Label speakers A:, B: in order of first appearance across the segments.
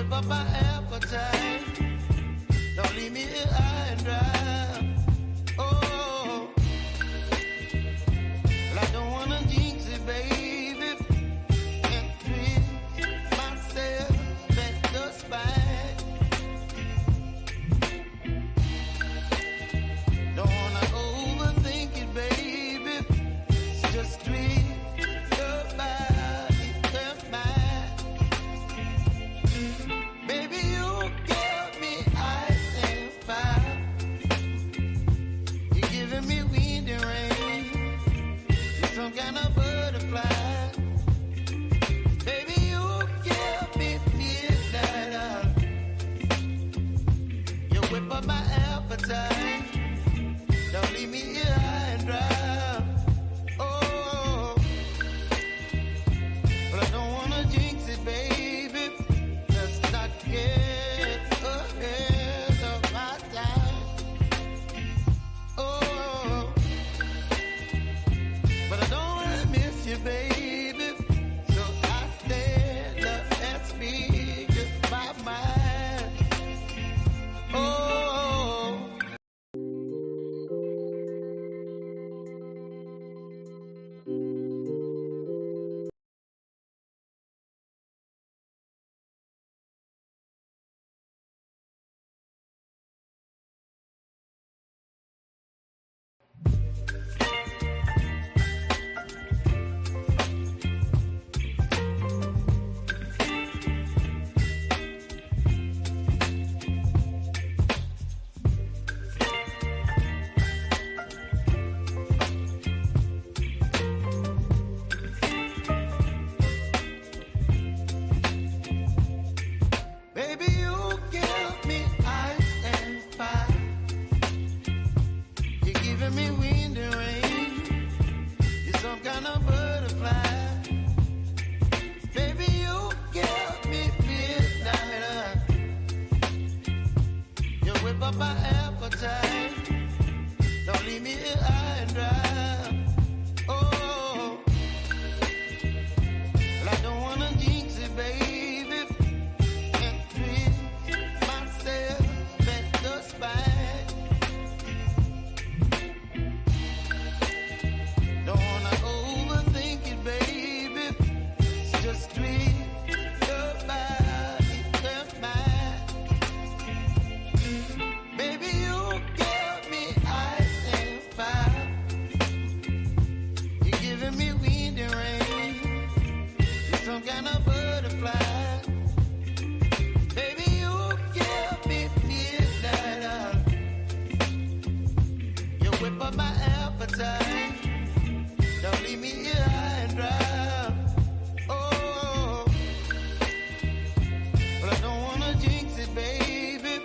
A: whip up my appetite. Don't leave me here high and dry. Oh, well, I don't wanna jinx it, baby, and twist myself at the spine. Don't wanna overthink it, baby. It's just twist your body and mine. Baby, you give me ice and fire. You're giving me wind and rain. You're some kind of butterfly. Baby, you give me midnight. You whip up my appetite. Don't leave me here high and dry. Oh, but I don't wanna jinx it, baby. Let's not get ahead of my time. Oh, but I don't wanna miss you, baby. So I stand up and speak my mind. Oh. Baby, you give me ice and fire. You're giving me wind and rain. You're some kind of butterfly. Baby, you give me midnight. You whip up my appetite. Don't leave me here high and dry. Oh, well, I don't wanna jinx it, baby, and twist myself at the spine. Don't wanna overthink it, baby. It's just twist your body and mine. Baby, you give me ice and fire. You're giving me wind and rain. You're some kind of butterfly. Baby, you give me midnight. You whip up my appetite. Don't leave me here high and dry. Oh, but I don't wanna jinx it, baby.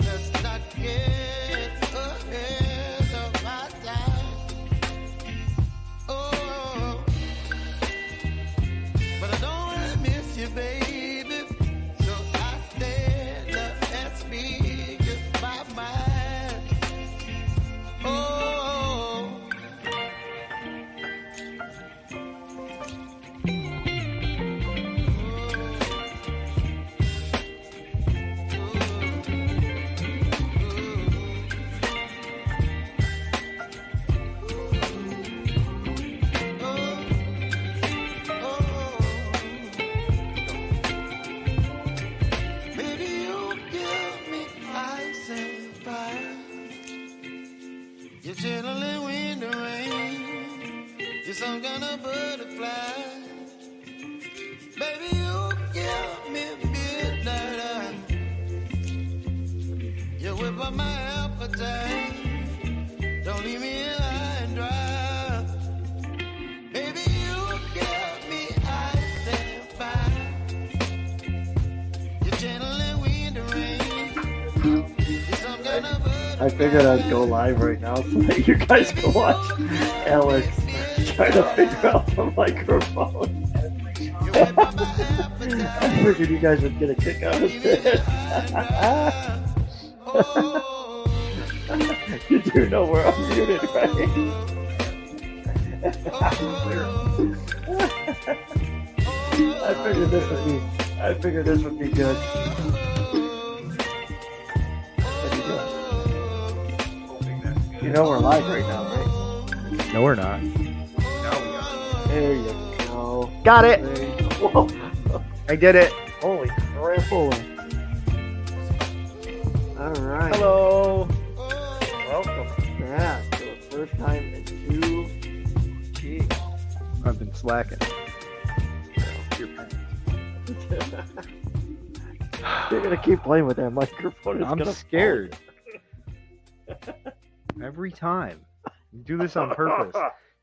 A: Let's not get ahead of my time. Oh, but I don't wanna miss you, baby. So I stand up and speak my mind. Oh. Baby, you give me ice and fire. You're chilling wind and rain. You're some kind of butterfly. Baby, you give me midnight. You whip up my appetite. Don't leave me here high and dry. Baby, you give me ice and fire. You're channeling wind and rain. You're some kind of butterfly.
B: I figured I'd go live right now so that you guys can watch Alex try to figure out the microphone. I figured you guys would get a kick out of this. You do know we're unmuted, right? I figured this would be I figured this would be good. What you doing? You know we're live right now, right?
C: No, we're not. Now we are.
B: There you go.
C: Got it.
B: Whoa.
C: I did it.
B: Holy crapple. All right.
C: Hello.
B: Welcome back to the first time in 2 weeks.
C: I've been slacking. Your pants.
B: You're gonna keep playing with that microphone. It's
C: I'm
B: gonna
C: scared. Every time. You do this on purpose.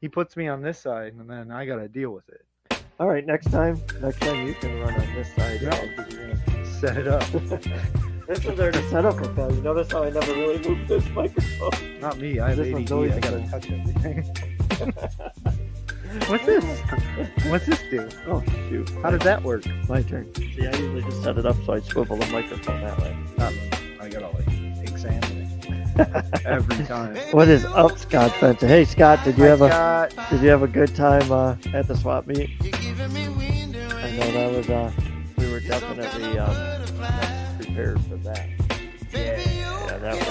C: He puts me on this side, and then I gotta deal with it.
B: All right, next time you can run on this side.
C: No, because you're gonna set it up.
B: This is there to set up with that. You notice how I never really moved this microphone?
C: Not me. I have
B: This
C: ADD.
B: one's always
C: I gotta
B: the
C: touch everything. What's this? What's this do?
B: Oh, shoot.
C: How did that work?
B: My turn. See, I usually just set it up so I swivel the microphone that way.
C: Not me. I gotta examine it every time.
B: What is up, Scott Benson? Hey, Scott, did you
C: Hi,
B: have
C: Scott.
B: a good time at the swap meet?
A: You're giving me wind and
B: I know that was we were definitely prepared for that. Yeah, that was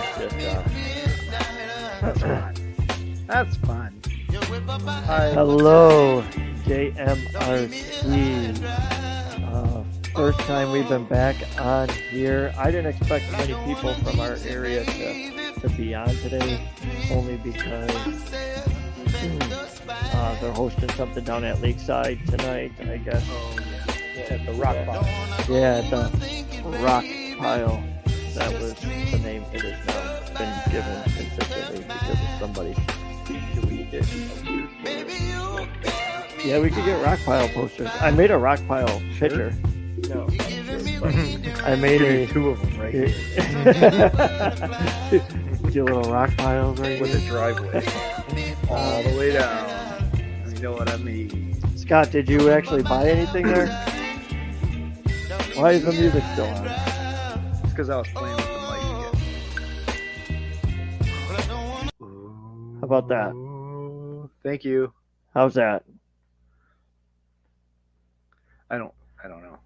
B: just
C: That's fun.
B: Hello, JMRC. First time we've been back on here. I didn't expect many people from our area to be on today, only because they're hosting something down at Lakeside tonight, I guess.
C: At the rock pile.
B: Yeah, at the rock pile. That was the name it has now been given consistently because of somebody. Yeah, we could get rock pile posters. I made a rock pile picture. No, I made
C: two of them, right?
B: Two little rock piles right
C: With
B: here.
C: a driveway. All the way down. You know what I mean?
B: Scott, did you actually buy anything there? Why is the music still on?
C: It's because I was playing with the mic again.
B: How about that?
C: Thank you.
B: How's that?
C: I don't know.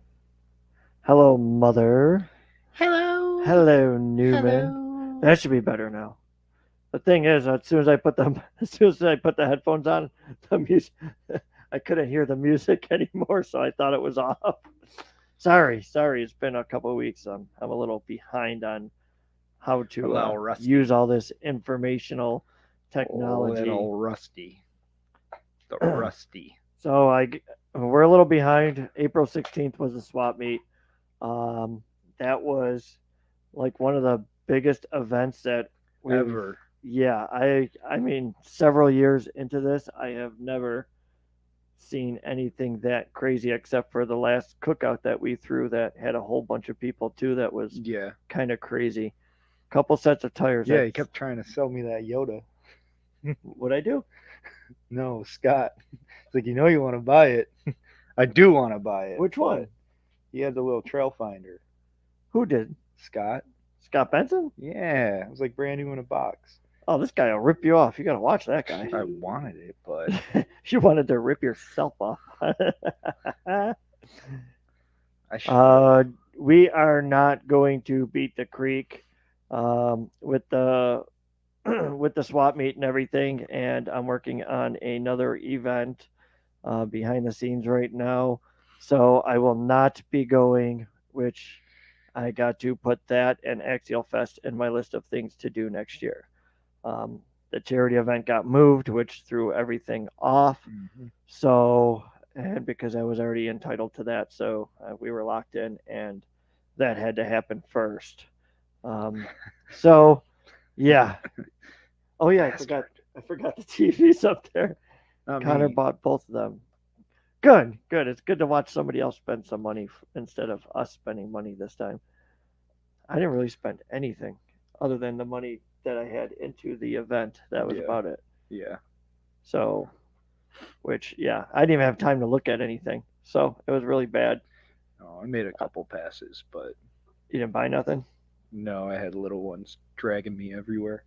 B: Hello, mother.
C: Hello.
B: Hello, Newman.
C: Hello.
B: That should be better now. The thing is, as soon as I put the headphones on, the music, I couldn't hear the music anymore, so I thought it was off. Sorry. It's been a couple of weeks. I'm a little behind on how to use all this informational technology.
C: Oh, that old rusty. The rusty.
B: So we're a little behind. April 16th was the swap meet. That was like one of the biggest events that
C: Ever.
B: Yeah, I mean, several years into this, I have never seen anything that crazy except for the last cookout that we threw that had a whole bunch of people too. That was kind of crazy. Couple sets of tires.
C: Yeah, he kept trying to sell me that Yoda.
B: What'd I do?
C: No, Scott. It's like, you want to buy it. I do want to buy it.
B: Which one?
C: He had the little trail finder.
B: Who did?
C: Scott.
B: Scott Benson?
C: Yeah, it was like brand new in a box.
B: Oh, this guy will rip you off. You got to watch that guy.
C: I wanted it, but
B: You wanted to rip yourself off.
C: I should.
B: We are not going to beat the creek with the swap meet and everything, and I'm working on another event behind the scenes right now, so I will not be going, which I got to put that and Axial Fest in my list of things to do next year. The charity event got moved, which threw everything off.
C: Mm-hmm.
B: So, and because I was already entitled to that, so we were locked in, and that had to happen first. So, yeah. Oh yeah, I forgot the TVs up there. Connor bought both of them. Good. It's good to watch somebody else spend some money instead of us spending money this time. I didn't really spend anything other than the money that I had into the event. That was about it.
C: Yeah.
B: So, I didn't even have time to look at anything. So it was really bad.
C: Oh, I made a couple passes, but
B: you didn't buy nothing?
C: No, I had little ones dragging me everywhere.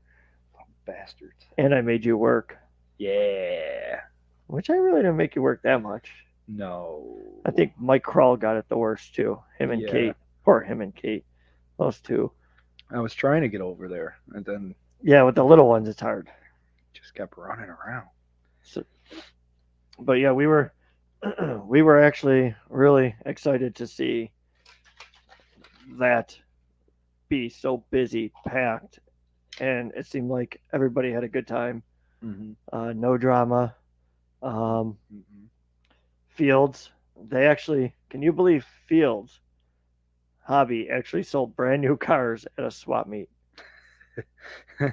C: Oh, bastards.
B: And I made you work.
C: Yeah.
B: Which I really didn't make you work that much.
C: No.
B: I think Mike Kroll got it the worst too. Him and
C: Yeah.
B: Kate, or him and Kate, those two.
C: I was trying to get over there, and then
B: Yeah, with the little ones, it's hard.
C: just kept running around.
B: So, but yeah, we were we were actually really excited to see that be so busy, packed, and it seemed like everybody had a good time.
C: Mm-hmm.
B: No drama. Um,
C: Mm-hmm.
B: Fields, they actually, can you believe Fields Hobby actually sold brand new cars at a swap meet?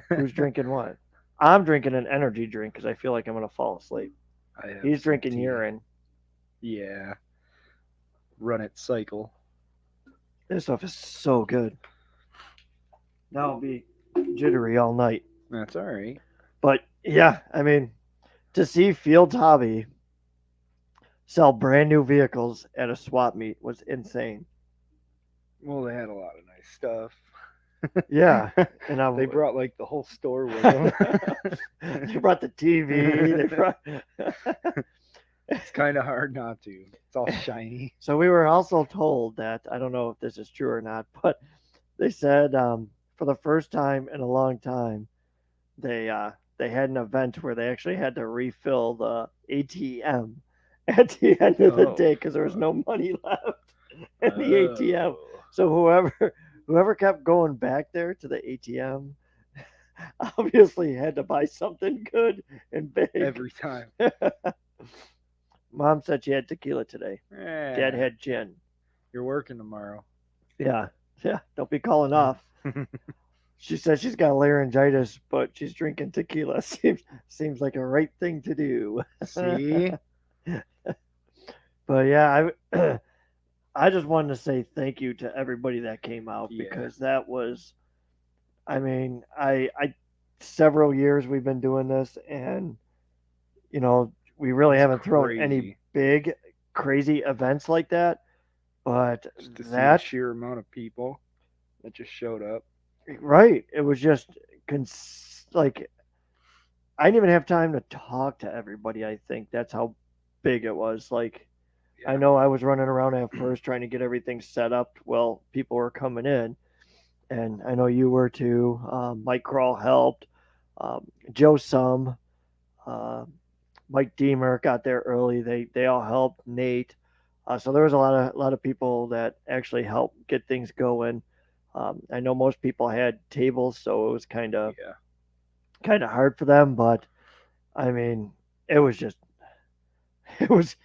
B: Who's drinking what? I'm drinking an energy drink because I feel like I'm gonna fall asleep.
C: I have
B: He's
C: some
B: drinking
C: tea.
B: urine.
C: Yeah. Run it cycle.
B: This stuff is so good. Now I'll be jittery all night.
C: That's all right.
B: But yeah, I mean, to see Fields Hobby sell brand new vehicles at a swap meet was insane.
C: Well, they had a lot of nice stuff.
B: Yeah, and I'm,
C: They brought like the whole store with them.
B: they brought the TV. They brought.
C: It's kind of hard not to. It's all shiny.
B: So we were also told that, I don't know if this is true or not, but they said for the first time in a long time, they had an event where they actually had to refill the ATM at the end of the
C: Oh,
B: day because there was no money left in the ATM.
C: Oh.
B: So whoever kept going back there to the ATM obviously had to buy something good and big.
C: Every time.
B: Mom said she had tequila today. Dad
C: Eh,
B: had gin.
C: You're working tomorrow.
B: Yeah. Don't be calling off. She says she's got laryngitis, but she's drinking tequila. Seems like a right thing to do.
C: See?
B: But yeah, I just wanted to say thank you to everybody that came out
C: Yeah.
B: because that was, I mean, I several years we've been doing this, and you know we really
C: It's
B: haven't thrown any
C: crazy.
B: big crazy events like that. But
C: Just to see the
B: that
C: sheer amount of people that just showed up.
B: right, it was just like I didn't even have time to talk to everybody. I think that's how big it was. Like, I
C: Yeah.
B: know I was running around at first trying to get everything set up. Well, people were coming in, and I know you were too. Mike Crawl helped. Joe Sum, uh, Mike Deemer got there early. They all helped. Nate. So there was a lot of people that actually helped get things going. I know most people had tables, so it was kind of hard for them. But I mean, it was just it was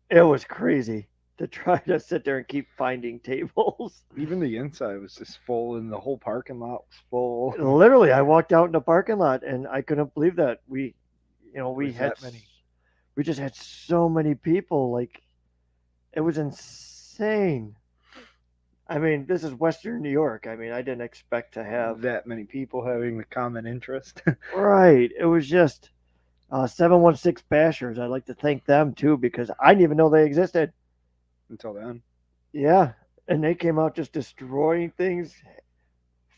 B: it was crazy to try to sit there and keep finding tables.
C: Even the inside was just full, and the whole parking lot was full.
B: Literally, I walked out in the parking lot and I couldn't believe that we
C: was
B: had
C: that many.
B: we just had so many people. Like, it was insane. I mean, this is Western New York. I mean, I didn't expect to have
C: That many people having the common interest.
B: right. It was just 716 Bashers. I'd like to thank them too because I didn't even know they existed.
C: Until then.
B: Yeah, and they came out just destroying things,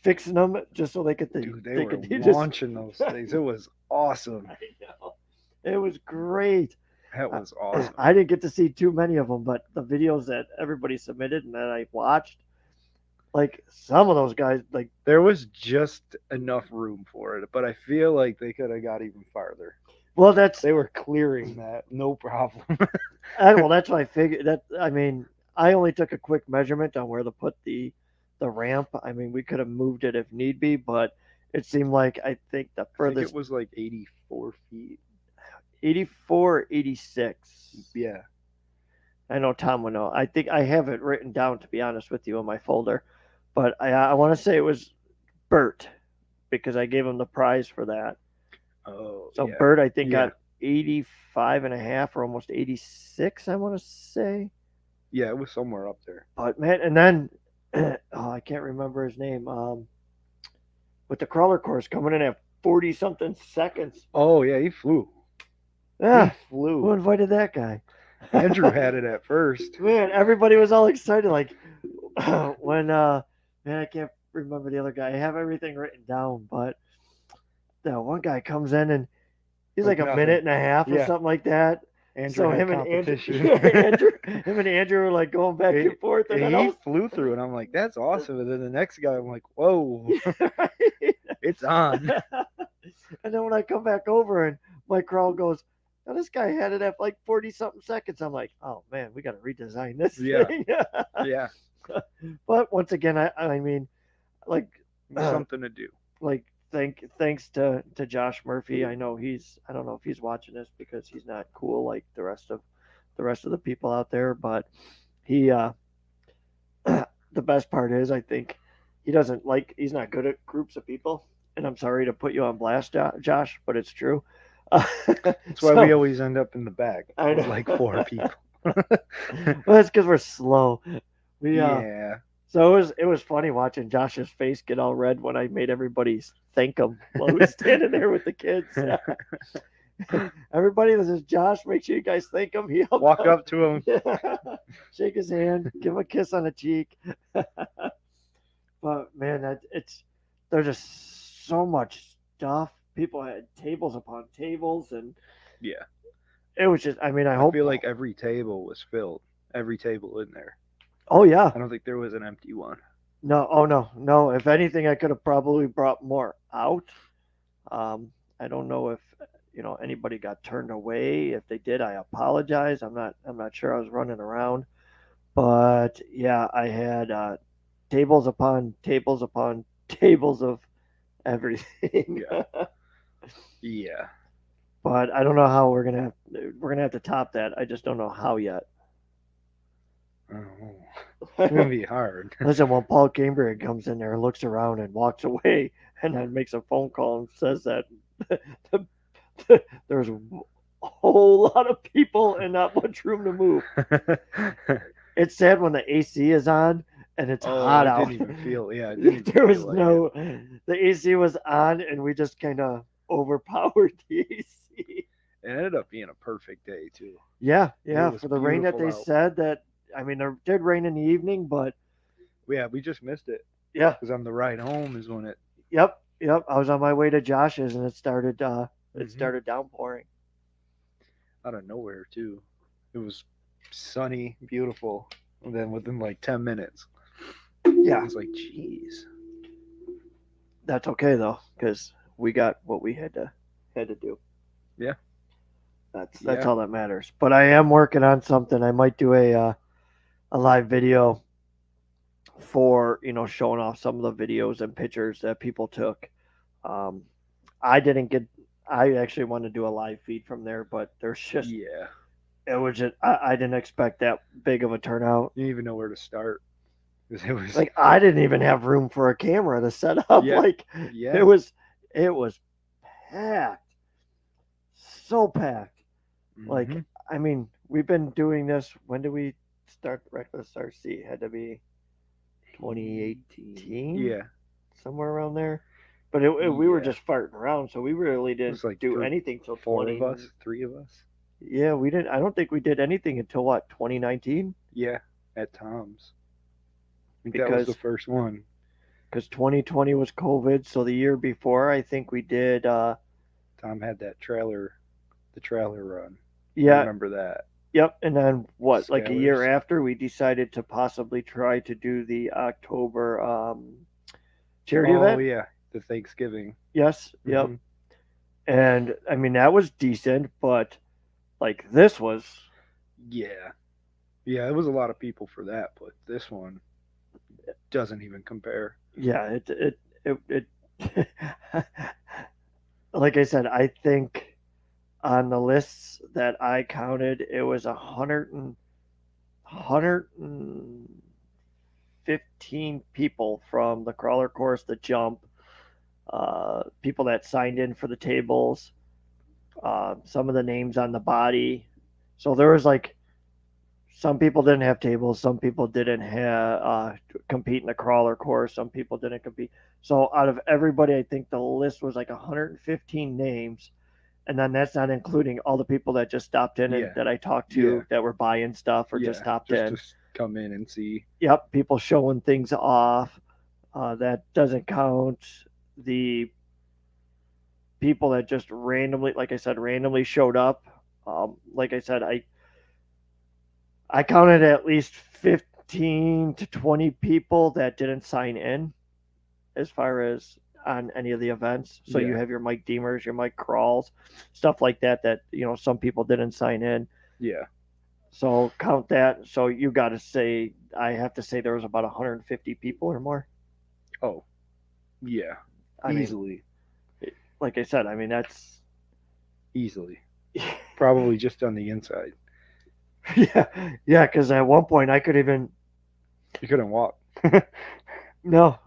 B: fixing them just so they could.
C: Dude, they were
B: could just-
C: launching those things. It was awesome.
B: I know. It was great.
C: That was awesome.
B: I didn't get to see too many of them, but the videos that everybody submitted and that I watched, like some of those guys, like
C: There was just enough room for it, but I feel like they could have got even farther.
B: well, that's
C: They were clearing that, no problem.
B: well, that's what I figured. That I mean, I only took a quick measurement on where to put the ramp. I mean, we could have moved it if need be, but it seemed like I think the
C: I think
B: furthest
C: it was like 84 feet.
B: 84, 86.
C: Yeah.
B: I know Tom would know. I think I have it written down, to be honest with you, in my folder. But I want to say it was Bert because I gave him the prize for that.
C: Oh,
B: So
C: yeah.
B: Bert, I think,
C: Yeah.
B: got 85 and a half or almost 86, I want to say.
C: Yeah, it was somewhere up there.
B: But, man, and then, oh, I can't remember his name. With the crawler course coming in at 40-something seconds.
C: Oh, yeah, he flew.
B: Yeah,
C: He flew.
B: who invited that guy?
C: Andrew had it at first.
B: Man, everybody was all excited. Like when man, I can't remember the other guy. I have everything written down, but the one guy comes in and he's like a
C: Nothing.
B: minute and a half or
C: Yeah.
B: something like that.
C: Andrew
B: So
C: had
B: him and Andrew,
C: competition.
B: him and Andrew were like going back and forth, and then
C: he flew through, and I'm like, that's awesome. And then the next guy, I'm like, whoa, it's on.
B: And then when I come back over and my crowd goes, now this guy had it at like 40 something seconds. I'm like, oh man, we got to redesign this
C: Yeah.
B: thing.
C: Yeah,
B: But once again, I mean, like,
C: something to do.
B: like thanks to Josh Murphy. I know I don't know if he's watching this because he's not cool like the rest of the people out there, but he the best part is I think he's not good at groups of people. And I'm sorry to put you on blast, Josh, but it's true.
C: That's why we always end up in the back
B: I
C: with
B: know.
C: like 4 people.
B: Well, that's because we're slow. We
C: Yeah.
B: So it was funny watching Josh's face get all red when I made everybody thank him while he was standing there with the kids. Everybody that says Josh, make sure you guys thank him. He helped
C: Walk
B: out.
C: up to him.
B: Shake his hand, give him a kiss on the cheek. But man, there's just so much stuff. People had tables upon tables, and
C: Yeah.
B: it was just. I mean, I
C: I
B: hope.
C: feel like every table was filled. Every table in there.
B: Oh yeah.
C: I don't think there was an empty one.
B: No. Oh no. If anything, I could have probably brought more out. I don't know if anybody got turned away. If they did, I apologize. I'm not sure. I was running around, but yeah, I had tables upon tables upon tables of everything.
C: Yeah. Yeah.
B: But I don't know how we're gonna have to top that. I just don't know how yet.
C: Oh, it's gonna be hard.
B: Listen, when Paul Cambria comes in there and looks around and walks away and then makes a phone call and says that there's a whole lot of people and not much room to move. It's sad when the AC is on and it's hot
C: I
B: out.
C: didn't even feel. Yeah, I didn't even
B: There was
C: feel like
B: no. The AC was on and we just kind of overpowered the AC.
C: It ended up being a perfect day too.
B: Yeah,
C: It
B: yeah.
C: was
B: For the rain that they
C: beautiful out.
B: said that. I mean, there did rain in the evening, but
C: Yeah, we just missed it
B: yeah.
C: because on the ride home is when it.
B: Yep. I was on my way to Josh's and it started
C: Mhm.
B: started downpouring.
C: Out of nowhere too. It was sunny, beautiful, and then within like 10 minutes, I
B: Yeah.
C: was like, "Jeez."
B: That's okay though, because we got what we had to do.
C: Yeah.
B: That's
C: Yeah.
B: all that matters. But I am working on something. I might do a live video for showing off some of the videos and pictures that people took. Um, I didn't get. I actually want to do a live feed from there, but there's just
C: Yeah.
B: it was just I didn't expect that big of a turnout.
C: You didn't even know where to start. 'Cause it was
B: Like I didn't even have room for a camera to set up.
C: Yeah.
B: Like
C: yeah.
B: it was packed, so packed. Like
C: Mhm.
B: I mean, we've been doing this. When did we start Reckless RC? It had to be 2018.
C: Yeah.
B: Somewhere around there. But we were
C: Yeah.
B: just farting around, so we really didn't
C: was like
B: do anything till
C: 4
B: 20.
C: of us, 3 of us.
B: Yeah, we didn't. I don't think we did anything until what 2019,
C: Yeah, at Tom's. I think that was the
B: because
C: first one.
B: 2020 was COVID. So the year before, I think we did.
C: Tom had the trailer run. I
B: Yeah,
C: remember that.
B: yep. And then what? Like a year
C: Scalers.
B: after, we decided to possibly try to do the October charity
C: Oh
B: event.
C: yeah, the Thanksgiving.
B: Yes. Yep.
C: Mhm.
B: And I mean that was decent, but like this was.
C: Yeah. Yeah, it was a lot of people for that, but this one doesn't even compare.
B: Yeah, it like I said, I think on the lists that I counted, it was 115 people from the crawler course, the jump, people that signed in for the tables, some of the names on the body. So there was like some people didn't have tables, some people didn't have compete in the crawler course, some people didn't compete. So out of everybody, I think the list was like 115 names, and then that's not including all the people that just stopped in
C: Yeah.
B: and that I talked to
C: Yeah.
B: that were buying stuff or just stopped in.
C: Just come in and see.
B: Yep, people showing things off. That doesn't count the people that just randomly, like I said, randomly showed up. Like I said, I counted at least 15 to 20 people that didn't sign in as far as on any of the events. So you
C: Yeah.
B: have your Mike Deemers, your Mike Crawls, stuff like that. That some people didn't sign in.
C: Yeah.
B: So count that. So you got to say, I have to say there was about 150 people or more.
C: Oh, yeah.
B: I mean,
C: Easily.
B: like I said, I mean that's
C: Easily. Probably just on the inside.
B: yeah, yeah. Because at one point I could even
C: You couldn't walk.
B: no,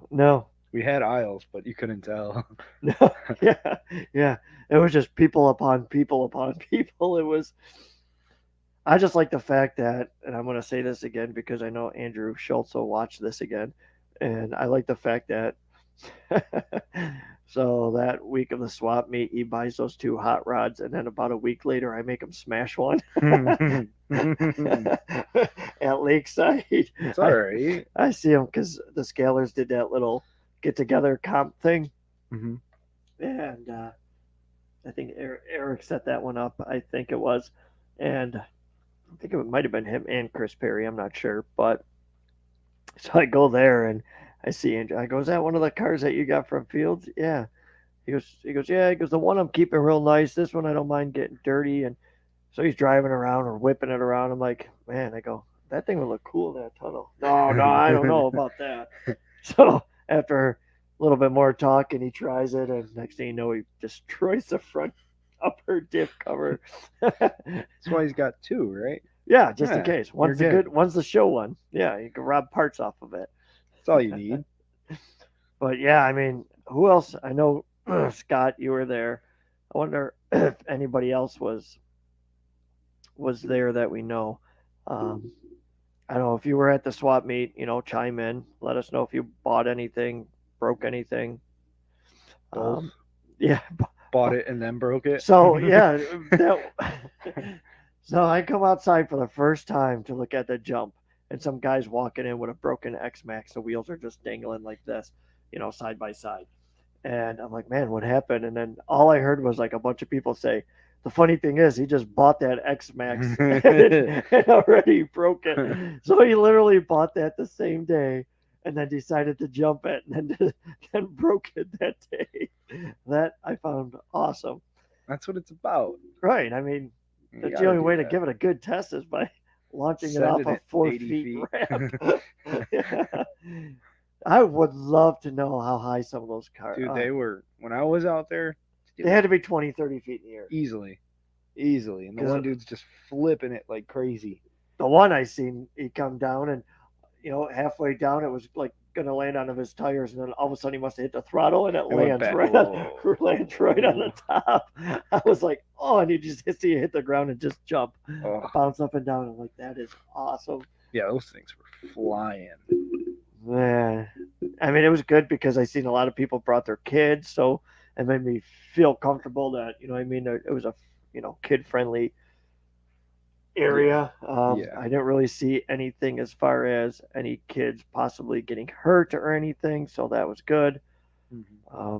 C: We had aisles, but you couldn't tell.
B: no, yeah, yeah. It was just people upon people upon people. It was. I just like the fact that, and I'm going to say this again because I know Andrew Schultz will watch this again, and I like the fact that. So that week of the swap meet, he buys those two hot rods, and then about a week later, I make him smash one at Lakeside.
C: It's all right.
B: I see him because the Scalers did that little get together comp thing,
C: Mm-hmm.
B: and I think Eric set that one up. I think it was, and I think it might have been him and Chris Perry. I'm not sure, but so I go there and I see Andrew. I go, "Is that one of the cars that you got from Fields?" Yeah. He goes, yeah. He goes, the one I'm keeping real nice. This one I don't mind getting dirty. And so he's driving around or whipping it around. I'm like, man, I go, that thing would look cool in that tunnel. No, I don't know about that. So after a little bit more talking, he tries it, and next thing you know, he destroys the front upper diff cover.
C: That's why he's got two, right?
B: Yeah, just in
C: Yeah,
B: case. One's the
C: you're good.
B: good, one's the show one. Yeah, you can rob parts off of it.
C: That's all you need.
B: But yeah, I mean, who else? I know Scott, you were there. I wonder if anybody else was there that we know. Um, I don't know if you were at the swap meet. Chime in. Let us know if you bought anything, broke anything.
C: Both.
B: Yeah.
C: Bought it and then broke it.
B: So yeah, so I come outside for the first time to look at the jump, and some guy's walking in with a broken X Max. The wheels are just dangling like this, side by side. And I'm like, man, what happened? And then all I heard was like a bunch of people say, the funny thing is, he just bought that X Max and already broke it. So he literally bought that the same day and then decided to jump it and then broke it that day. That I found awesome.
C: That's what it's about.
B: Right. I mean,
C: You
B: that's
C: gotta
B: the only
C: do
B: way to
C: that.
B: give it a good test is by launching it
C: Send
B: off
C: it
B: a
C: at
B: 4
C: 80
B: feet
C: feet.
B: ramp. Yeah. I would love to know how high some of those cars
C: Dude, they were, when I was out there,
B: They had to be 20, 30 feet in the air.
C: easily. Easily. And the
B: 'Cause
C: one dude's just flipping it like crazy.
B: The one I seen, he come down and, halfway down, it was like going to land on his tires. And then all of a sudden he must have hit the throttle and it
C: went
B: lands
C: back.
B: right
C: Whoa.
B: lands right on the top. I was like, oh, and you just hit the ground and just jump,
C: Oh,
B: bounce up and down. I'm like, that is awesome.
C: yeah, those things were flying.
B: Man, I mean, it was good because I seen a lot of people brought their kids, so it made me feel comfortable that I mean, it was a kid friendly area.
C: Yeah.
B: I didn't really see anything as far as any kids possibly getting hurt or anything, so that was good.
C: Mm-hmm.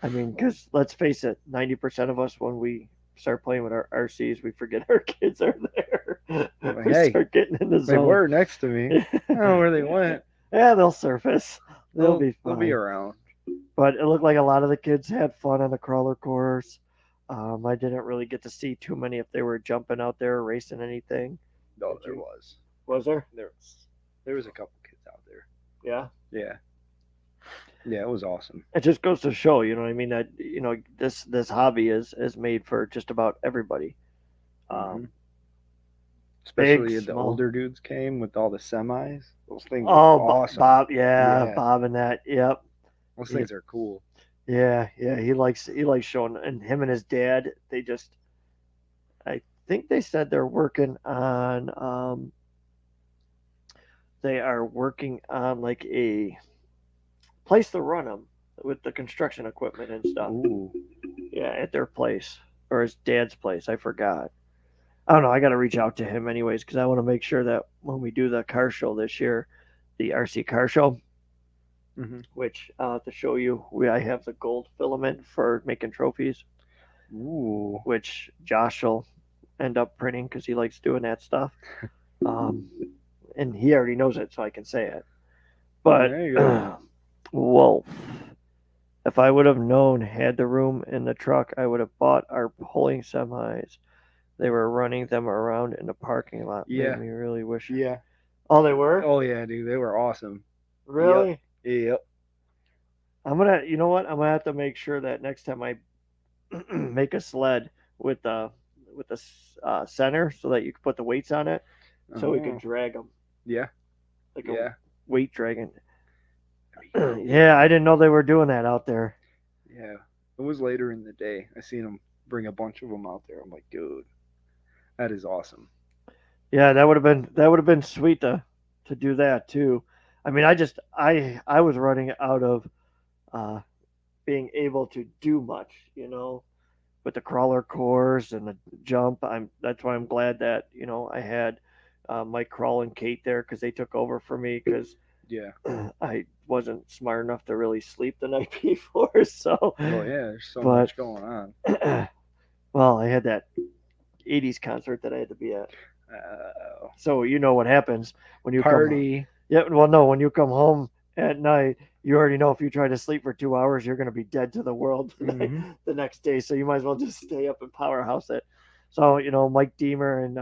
B: I mean, because let's face it, 90% of us when we start playing with our RCs, we forget our kids are there.
C: Like,
B: We
C: hey,
B: start getting in the
C: They
B: zone.
C: were next to me. I don't know where they went.
B: Yeah, they'll surface. They'll be fine.
C: They'll be around.
B: But it looked like a lot of the kids had fun on the crawler course. I didn't really get to see too many if they were jumping out there or racing anything.
C: No,
B: Did
C: there
B: you?
C: was.
B: Was there?
C: There was a couple kids out there.
B: Yeah.
C: Yeah. Yeah, it was awesome.
B: It just goes to show, what I mean, that this hobby is made for just about everybody.
C: Mhm. Especially
B: big,
C: the
B: small.
C: older dudes came with all the semis. Those things
B: Oh,
C: are awesome.
B: Bob, yeah,
C: Yeah.
B: Bob and that, yep,
C: Those things are cool.
B: yeah. He likes showing, and him and his dad, I think they said they're working on, they are working on like a place to run them with the construction equipment and stuff.
C: Ooh.
B: Yeah, at their place or his dad's place. I forgot. I don't know. I got to reach out to him anyways because I want to make sure that when we do the car show this year, the RC car show,
C: Mm-hmm.
B: which to show you, I have the gold filament for making trophies,
C: Ooh.
B: which Josh will end up printing because he likes doing that stuff. Um, and he already knows it, so I can say it. But
C: There you go.
B: Wolf, if I would have known had the room in the truck, I would have bought our pulling semis. They were running them around in the parking lot.
C: Yeah.
B: Made me really wish.
C: Yeah.
B: Oh, they were?
C: Oh yeah, dude. They were awesome.
B: Really?
C: Yep.
B: I'm gonna. You know what? I'm gonna have to make sure that next time I make a sled with the center, so that you can put the weights on it, so we can
C: Oh,
B: drag them
C: yeah.
B: like a
C: Yeah.
B: weight dragon.
C: Yeah.
B: Yeah, I didn't know they were doing that out there.
C: Yeah. It was later in the day. I seen them bring a bunch of them out there. I'm like, dude, that is awesome.
B: Yeah, that would have been sweet to do that too. I mean, I was running out of uh, being able to do much, with the crawler course and the jump. That's why I'm glad that I had Mike Crawl and Kate there because they took over for me because
C: Yeah.
B: I wasn't smart enough to really sleep the night before. So,
C: Well, yeah. There's so
B: but
C: much going on.
B: well, I had that '80s concert that I had to be at.
C: Uh,
B: So you know what happens when you come.
C: Party.
B: Yeah, well, no, when you come home at night, you already know if you try to sleep for 2 hours, you're going to be dead to the world
C: Mhm.
B: the next day. So you might as well just stay up and powerhouse it. So Mike Deemer and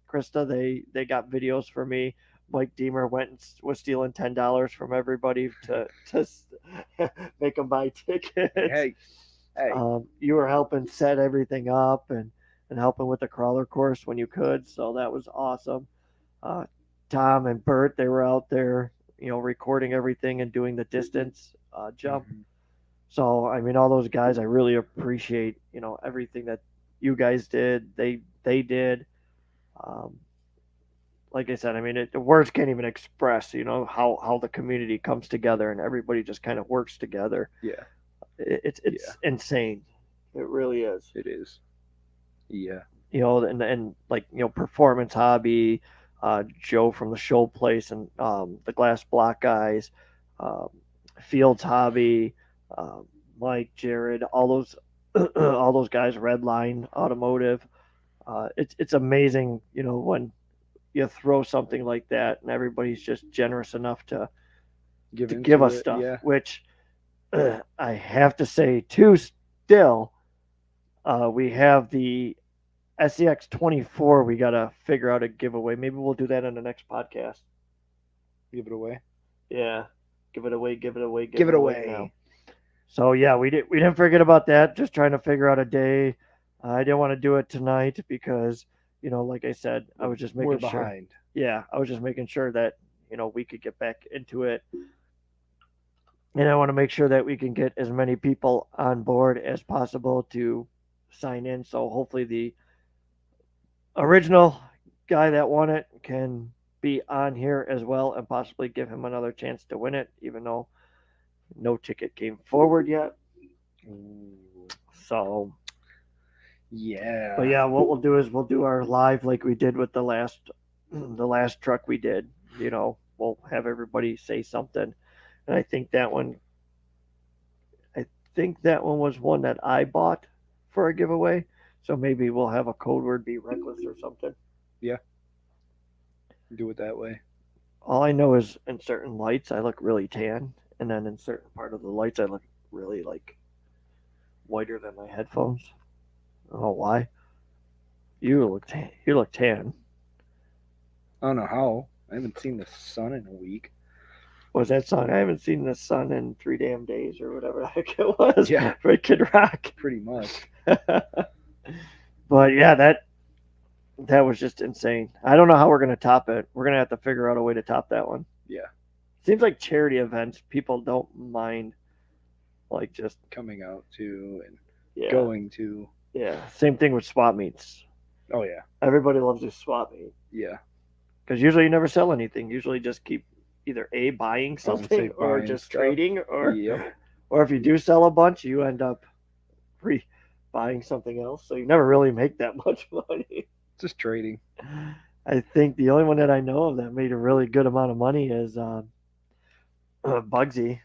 B: Krista, they got videos for me. Mike Deemer went and was stealing $10 from everybody to make them buy tickets.
C: Hey. Hey.
B: You were helping set everything up and helping with the crawler course when you could. So that was awesome. Uh, Tom and Bert, they were out there, recording everything and doing the distance jump.
C: Mhm.
B: So I mean, all those guys, I really appreciate, everything that you guys did. They did. Um, like I said, I mean, the words can't even express, how the community comes together and everybody just kind of works together.
C: Yeah.
B: It's insane. It really is.
C: It is. Yeah.
B: And like performance hobby, Joe from the show place, and the glass block guys, um, Fields hobby, um, Mike, Jared, all those all those guys, Redline Automotive. It's amazing, when you throw something like that and everybody's just generous enough to
C: Give
B: give
C: into
B: us
C: it.
B: stuff,
C: Yeah.
B: which I have to say too. Still, we have the SEX 24, we got to figure out a giveaway. Maybe we'll do that on the next podcast.
C: Give it away.
B: Yeah. Give it away, give it away,
C: Give it
B: away
C: away.
B: now. So yeah, we didn't forget about that. Just trying to figure out a day. I didn't want to do it tonight because, like I said, I was just
C: We're
B: making sure.
C: behind.
B: Yeah, I was just making sure that, we could get back into it. And I want to make sure that we can get as many people on board as possible to sign in. So hopefully the original guy that won it can be on here as well and possibly give him another chance to win it, even though no ticket came forward yet.
C: Ooh.
B: So,
C: Yeah.
B: but yeah, what we'll do is we'll do our live like we did with the last truck we did. We'll have everybody say something, and I think that one was one that I bought for a giveaway. So maybe we'll have a code word be reckless or something.
C: Yeah. Do it that way.
B: All I know is in certain lights I look really tan, and then in certain part of the lights I look really like whiter than my headphones. I don't know why. You look tan. You look tan.
C: I don't know how. I haven't seen the sun in a week.
B: What was that song? I haven't seen the sun in 3 damn days or whatever the heck it was.
C: Yeah.
B: For Kid Rock.
C: Pretty much.
B: But yeah, that was just insane. I don't know how we're gonna top it. We're gonna have to figure out a way to top that one.
C: Yeah.
B: Seems like charity events, people don't mind, like just
C: Coming out to and
B: yeah,
C: going to.
B: yeah. Same thing with swap meets.
C: Oh yeah.
B: Everybody loves a swap meet
C: Yeah.
B: because usually you never sell anything. Usually just keep either buying
C: was gonna say
B: something or
C: buying
B: just
C: stuff.
B: trading, or
C: Yep.
B: or if you do sell a bunch, you end up buying something else. So you never really make that much money.
C: Just trading.
B: I think the only one that I know of that made a really good amount of money is Bugsy.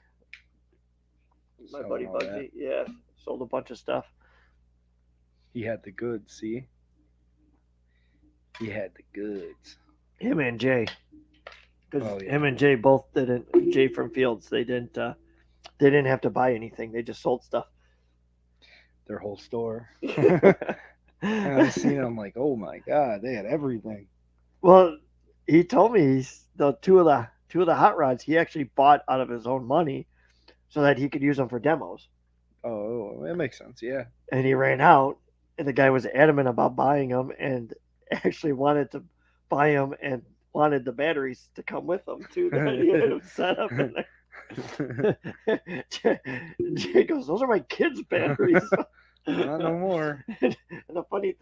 B: My
C: Selling
B: buddy
C: all that.
B: Bugsy. Yeah, sold a bunch of stuff.
C: He had the goods. See. He had the goods.
B: Him and Jay, because
C: Oh yeah,
B: him and Jay both didn't. Jay from Fields, they didn't. They didn't have to buy anything. They just sold stuff.
C: their whole store. And I seen it. I'm like, oh my god, they had everything.
B: Well, he told me the two of the hot rods he actually bought out of his own money, so that he could use them for demos.
C: Oh, that makes sense. Yeah.
B: And he ran out, and the guy was adamant about buying them, and actually wanted to buy them and wanted the batteries to come with them too. That he had them set up in there. Jay goes, "Those are my kids' batteries."
C: Not no more.
B: And the funny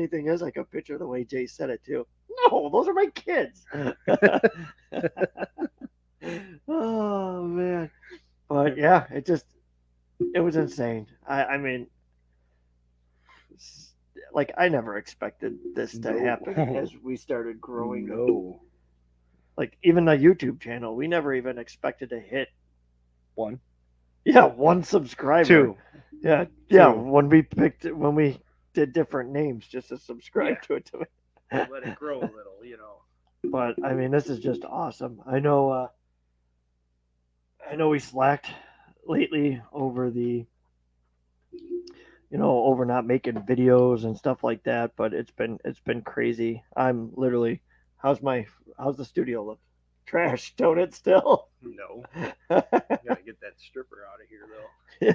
B: thing is, I could picture the way Jay said it too. No, those are my kids. Oh man, but yeah, it was insane. I mean, like I never expected this to happen as we started growing.
C: No.
B: Like even the YouTube channel, we never even expected to hit
C: One.
B: one subscriber.
C: Two.
B: Yeah.
C: Two.
B: When we did different names just to subscribe to it to me.
C: Let it grow a little,
B: But I mean, this is just awesome. I know we slacked lately over over not making videos and stuff like that, but it's been crazy. I'm literally how's the studio look? Trash, don't it still?
C: No. Gotta get that stripper out of here though.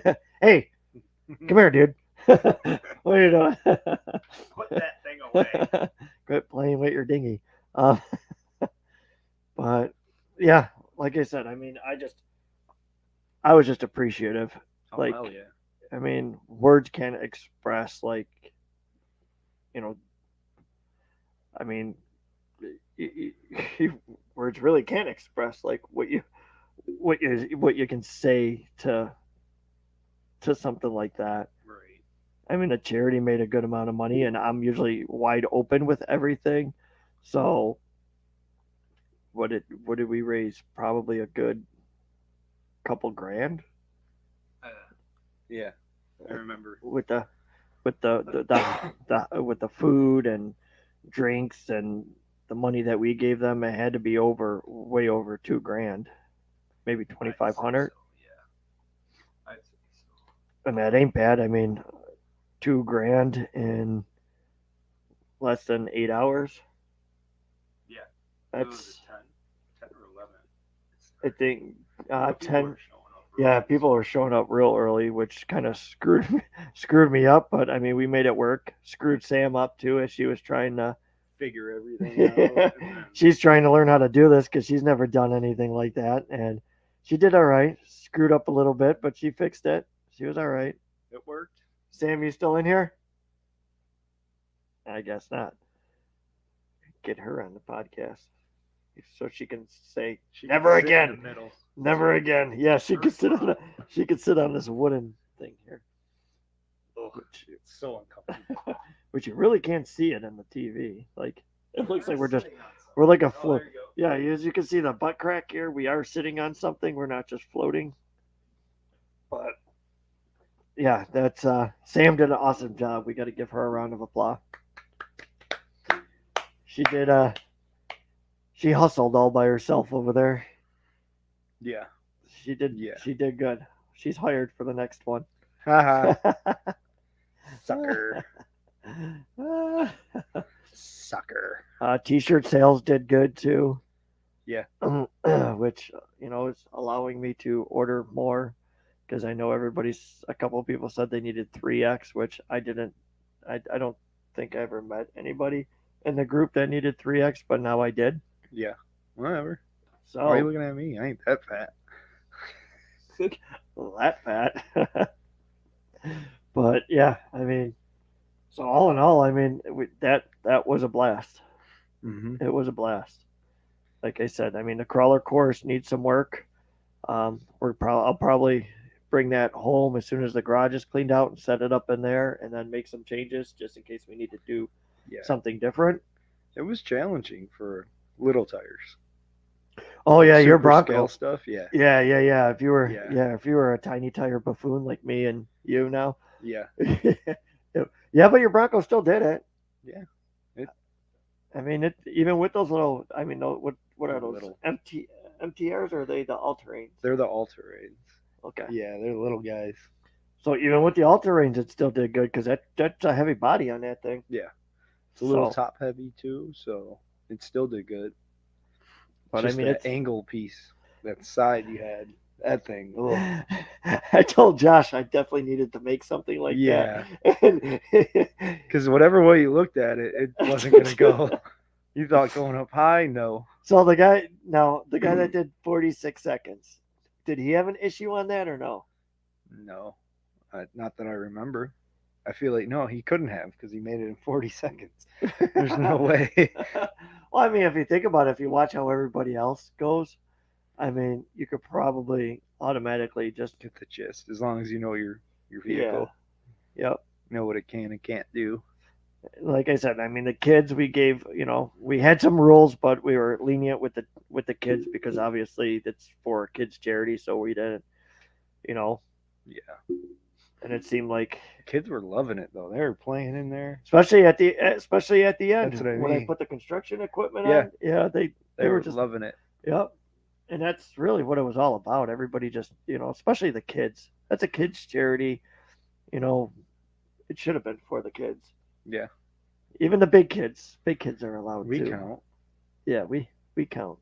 B: Yeah. Hey, come here, dude. What are you doing?
C: Put that thing away.
B: Quit playing with your dinghy. But yeah, like I said, I mean, I was just appreciative.
C: Oh,
B: Like,
C: hell yeah.
B: I mean, words can't express I mean, words really can't express like what you can say to something like that.
C: Right.
B: I mean, the charity made a good amount of money, and I'm usually wide open with everything. So, what did we raise? Probably a good couple grand
C: Yeah. I remember.
B: with the with the food and drinks and the money that we gave them. It had to be way over $2,000, maybe 2,500.
C: So, yeah. I'd say so.
B: And that ain't bad. I mean, $2,000 in less than 8 hours.
C: Yeah.
B: That's
C: 10 or 11.
B: I think
C: But people
B: 10.
C: were showing up early.
B: Yeah, people are showing up real early, which kind of screwed me up. But I mean, we made it work. Screwed Sam up too, as she was trying to.
C: Figure everything out. And then,
B: She's trying to learn how to do this because she's never done anything like that, and she did all right. Screwed up a little bit, but she fixed it. She was all right.
C: it worked.
B: Sam, you still in here? I guess not. Get her on the podcast so she can say
C: She
B: never
C: could sit in
B: again.
C: the middle.
B: Never again. Yeah, she could sit on this wooden thing here,
C: Ugh,
B: which,
C: it's so uncomfortable.
B: which you really can't see it on the TV. Like it looks like we're
C: Sitting on
B: we're like a
C: something.
B: float.
C: There you go.
B: Yeah, as you can see the butt crack here, we are sitting on something. We're not just floating. But yeah, that's Sam did an awesome job. We got to give her a round of applause. She did she hustled all by herself over there.
C: Yeah.
B: She did
C: Yeah.
B: she did good. She's hired for the next one.
C: Haha. Sucker. Sucker.
B: T-shirt sales did good too.
C: Yeah.
B: Which is allowing me to order more because I know a couple of people said they needed 3X, which I didn't. I don't think I ever met anybody in the group that needed 3X, but now I did.
C: Yeah. Whatever.
B: So
C: Why are you looking at me? I ain't that fat.
B: that fat. But yeah, I mean, so all in all, I mean, that was a blast.
C: Mm-hmm.
B: It was a blast. Like I said, I mean, the crawler course needs some work. I'll probably bring that home as soon as the garage is cleaned out and set it up in there, and then make some changes just in case we need to do something different.
C: It was challenging for little tires.
B: Oh yeah, your
C: Super
B: Bronco
C: scale stuff. Yeah.
B: Yeah. If you were
C: Yeah.
B: if you were a tiny tire buffoon like me and you now,
C: Yeah.
B: yeah, but your Bronco still did it.
C: Yeah.
B: I mean, it even with those little. I mean, what are those
C: Little.
B: MTRs or are they the all terrains?
C: They're the all-terrains.
B: Okay.
C: Yeah, they're little guys.
B: So even with the all terrains, it still did good because that's a heavy body on that thing.
C: Yeah. It's a little
B: So,
C: top heavy too, so it still did good.
B: but
C: Just
B: I mean,
C: that
B: it's.
C: angle piece, that side you had, that thing. Ugh.
B: I told Josh I definitely needed to make something like
C: Yeah.
B: that.
C: Because whatever way you looked at it, it wasn't gonna go. You thought going up high? No.
B: So the guy that did 46 seconds, did he have an issue on that or no?
C: No. Not that I remember. I feel like no, he couldn't have because he made it in 40 seconds. There's no way.
B: Well, I mean, if you think about it, if you watch how everybody else goes, I mean, you could probably automatically just
C: Get the gist. As long as you know your
B: yeah,
C: vehicle,
B: yep.
C: know what it can and can't do.
B: Like I said, I mean, the kids we gave, we had some rules, but we were lenient with the kids because obviously it's for kids charity, so we didn't, you know,
C: Yeah.
B: and it seemed like
C: Kids were loving it though. They were playing in there.
B: especially at the end
C: That's what I
B: when I
C: mean.
B: put the construction equipment
C: Yeah.
B: on. Yeah,
C: They
B: were
C: were
B: just
C: loving it.
B: yep. And that's really what it was all about. Everybody just, especially the kids. That's a kids charity. You know, it should have been for the kids.
C: Yeah.
B: Even the big kids. Big kids are allowed
C: We
B: too.
C: count.
B: Yeah, we count.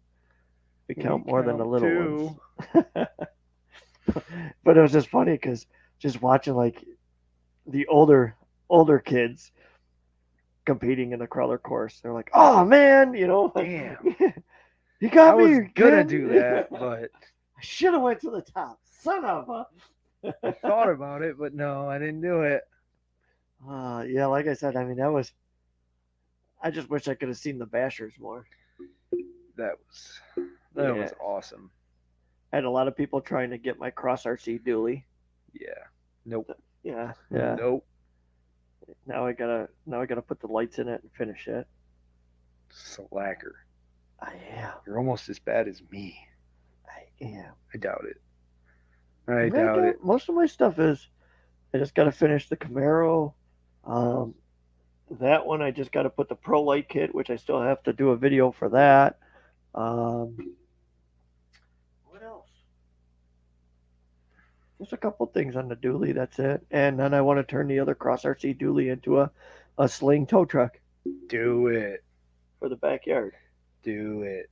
B: We count more than the
C: count
B: little
C: too.
B: ones. But it was just funny because just watching like the older kids competing in the crawler course, they're like, "Oh man,
C: Damn.
B: you got
C: I
B: me
C: was gonna
B: again."
C: do that, but
B: I should have went to the top, son of a.
C: I thought about it, but no, I didn't do it.
B: Yeah, like I said, I mean that was. I just wish I could have seen the bashers more.
C: That was
B: Yeah.
C: awesome.
B: I had a lot of people trying to get my cross RC dually.
C: Yeah. Nope.
B: Yeah.
C: Nope.
B: Now I gotta put the lights in it and finish it.
C: Slacker.
B: I am.
C: You're almost as bad as me.
B: I am.
C: I doubt it. I
B: mean,
C: doubt it.
B: Most of my stuff is. I just gotta finish the Camaro. That one I just gotta put the Pro Light kit, which I still have to do a video for that. What else? Just a couple things on the dually. That's it. And then I want to turn the other Cross RC dually into a sling tow truck
C: Do it.
B: for the backyard.
C: Do it.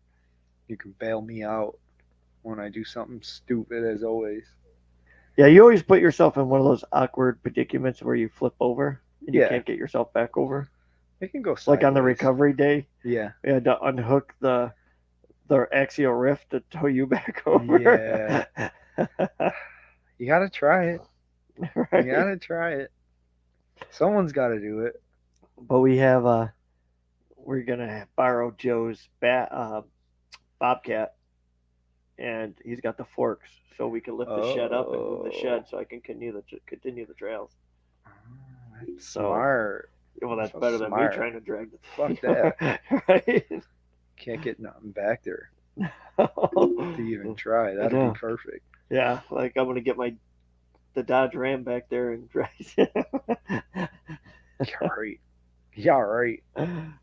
C: You can bail me out when I do something stupid as always.
B: Yeah, you always put yourself in one of those awkward predicaments where you flip over and you
C: Yeah.
B: can't get yourself back over.
C: It can go sideways.
B: Like on the recovery day,
C: Yeah.
B: we had to unhook the axial rift to tow you back over.
C: Yeah. You gotta try it.
B: Right?
C: You gotta try it. Someone's gotta do it.
B: But we have we're gonna borrow Joe's bobcat, and he's got the forks, so we can lift the shed up and move the shed, so I can continue the trails.
C: That's
B: So-
C: smart.
B: Well, that's
C: So
B: better than
C: smart.
B: me trying to drag the
C: Fuck that.
B: right?
C: Can't get nothing back there to even try. That'd
B: know.
C: be perfect.
B: Yeah, like I'm gonna get the Dodge Ram back there and drag it.
C: Yeah, right. Yeah, right.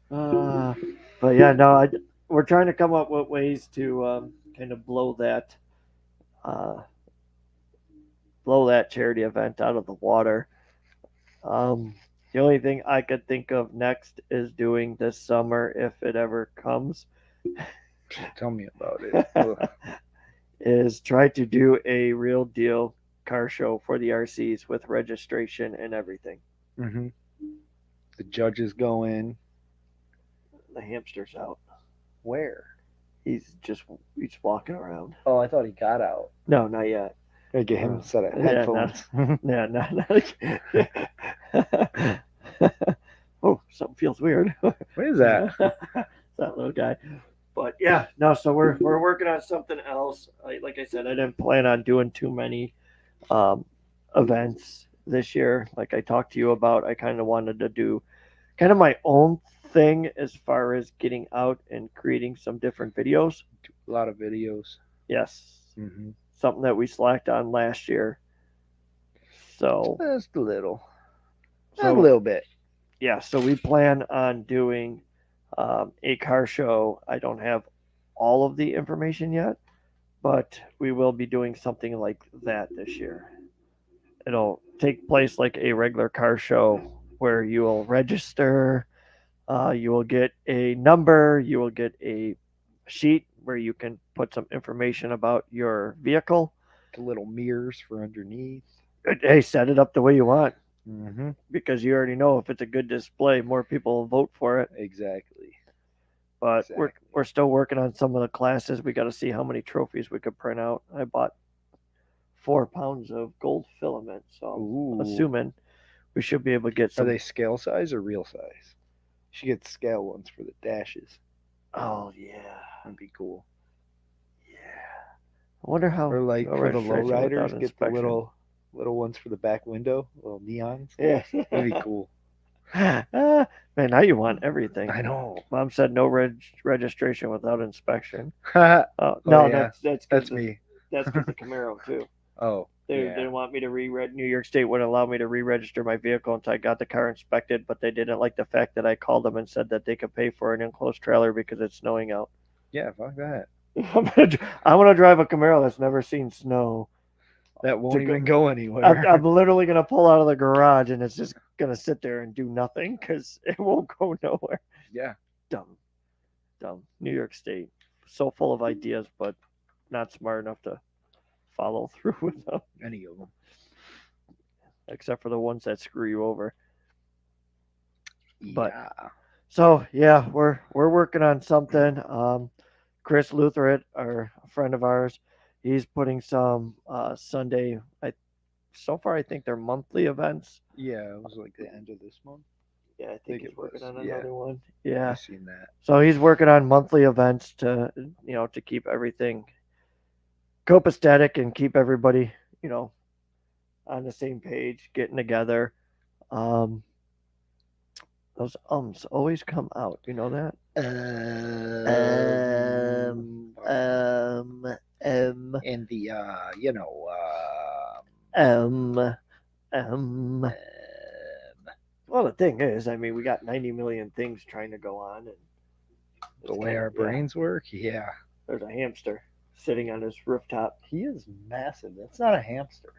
B: But yeah, no, we're trying to come up with ways to kind of blow that charity event out of the water. The only thing I could think of next is doing this summer, if it ever comes,
C: Tell me about it. Ugh.
B: is try to do a real deal car show for the RCs with registration and everything.
C: Mhm. The judges go in.
B: The hamster's out.
C: Where?
B: He's walking around.
C: Oh, I thought he got out.
B: No, not yet.
C: I get him a set of
B: Yeah,
C: headphones.
B: Yeah, not. Oh, something feels weird.
C: What is that?
B: That little guy. But yeah, no. So we're working on something else. Like I said, I didn't plan on doing too many events this year. Like I talked to you about, I kind of wanted to do kind of my own thing as far as getting out and creating some different videos.
C: A lot of videos.
B: Yes,
C: Mm-hmm.
B: something that we slacked on last year. So
C: Just a little.
B: So-
C: a little bit.
B: yeah, so we plan on doing A car show. I don't have all of the information yet, but we will be doing something like that this year. It'll take place like a regular car show where you will register, you will get a number, you will get a sheet where you can put some information about your vehicle.
C: The little mirrors for underneath.
B: Hey, set it up the way you want
C: Mm-hmm.
B: because you already know if it's a good display, more people will vote for it.
C: Exactly.
B: But
C: Exactly.
B: we're still working on some of the classes. We got to see how many trophies we could print out. I bought 4 pounds of gold filament, so I'm
C: Ooh.
B: assuming we should be able to get
C: Are
B: some.
C: they scale size or real size? She gets scale ones for the dashes.
B: Oh yeah,
C: That'd be cool.
B: yeah. I wonder how.
C: Or like
B: no
C: for the
B: registration
C: lowriders,
B: without
C: get the
B: inspection.
C: little ones for the back window, little neons.
B: Yeah.
C: That'd be cool.
B: Man, now you want everything.
C: I know.
B: Mom said no registration without inspection.
C: Oh
B: No,
C: yeah,
B: that's
C: that's me.
B: That's because the Camaro too.
C: Oh
B: They
C: yeah.
B: didn't want me to New York State wouldn't allow me to re-register my vehicle until I got the car inspected, but they didn't like the fact that I called them and said that they could pay for an enclosed trailer because it's snowing out.
C: Yeah, fuck that.
B: I'm gonna drive a Camaro that's never seen snow.
C: That won't
B: go-
C: even go anywhere.
B: I'm literally gonna pull out of the garage and it's just gonna sit there and do nothing because it won't go nowhere.
C: Yeah.
B: Dumb. New York State, so full of ideas, but not smart enough to follow through with them,
C: Any of them.
B: except for the ones that screw you over. But
C: Yeah.
B: so yeah, we're working on something. Chris Lutheran, our a friend of ours, he's putting some Sunday. So far I think they're monthly events.
C: Yeah, it was like the end of this month.
B: Yeah, I think he's
C: it
B: working
C: was.
B: on
C: Yeah.
B: another one. Yeah,
C: I seen that.
B: so he's working on monthly events to to keep everything copacetic and keep everybody you know on the same page, getting together. Um, those ums always come out. You know that? Um, um,
C: and the
B: um, um. Well, the thing is, I mean, we got 90 million things trying to go on, and
C: the way
B: kinda-
C: our brains work. Yeah.
B: There's a hamster sitting on his rooftop.
C: He is massive. That's not a hamster.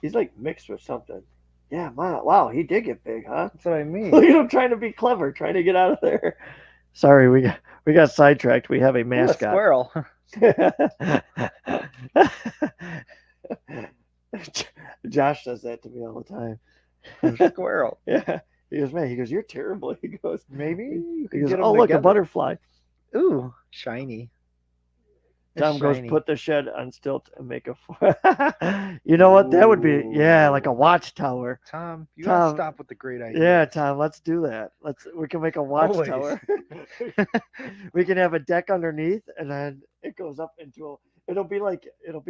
B: He's like mixed with something. Yeah, wow, he did get big, huh?
C: That's what I mean.
B: Look at him trying to be clever, trying to get out of there. Sorry, we got sidetracked. We have a
C: Ooh, a
B: mascot.
C: squirrel.
B: Josh does that to me all the time.
C: A squirrel.
B: Yeah. He goes, man, he goes, you're terrible. He goes,
C: Maybe you
B: he
C: can
B: goes,
C: get 'em
B: oh, look, a
C: together.
B: butterfly.
C: Ooh, shiny. It's
B: Tom goes,
C: shiny.
B: put the shed on stilt and make a. You know what? That would be, yeah, like a watchtower.
C: Tom, you
B: Tom,
C: gotta stop with the great ideas.
B: Yeah, Tom, let's do that. We can make a watchtower. We can have a deck underneath, and then it goes up into a. It'll be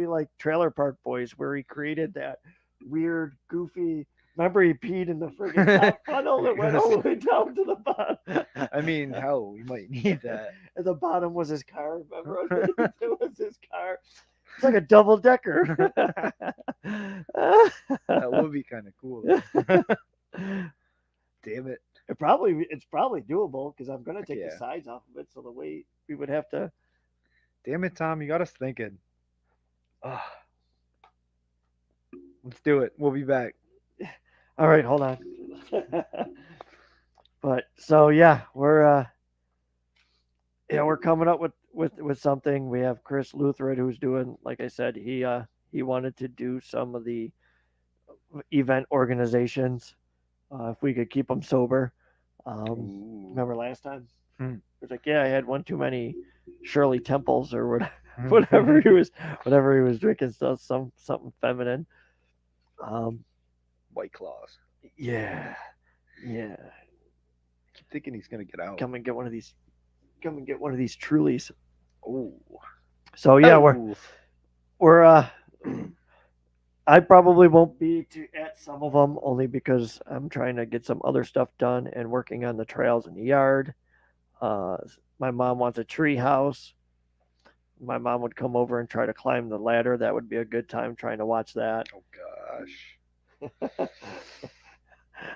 B: like Trailer Park Boys, where he created that weird, goofy. Remember, he peed in the friggin' top funnel that went all the way down to the bottom.
C: I mean, hell, we might need that.
B: At the bottom was his car. Remember, it was his car. It's like a double decker.
C: That would be kind of cool. Damn it.
B: It's probably doable because I'm gonna take
C: Yeah.
B: the sides off of it, so the weight we would have to.
C: Damn it, Tom, you got us thinking. Ah. Let's do it. We'll be back.
B: All right, hold on. But so yeah, we're coming up with something. We have Chris Lutheran who's doing, like I said, he wanted to do some of the event organizations if we could keep them sober. Remember last time?
C: Hmm.
B: It was like, yeah, I had one too many Shirley Temples or whatever he was drinking, something feminine.
C: White Claws.
B: Yeah.
C: I keep thinking he's gonna get out.
B: Come and get one of these Trulies.
C: Oh.
B: So yeah,
C: Ooh.
B: we're I probably won't be at some of them only because I'm trying to get some other stuff done and working on the trails in the yard. My mom wants a tree house. My mom would come over and try to climb the ladder. That would be a good time trying to watch that.
C: Oh gosh.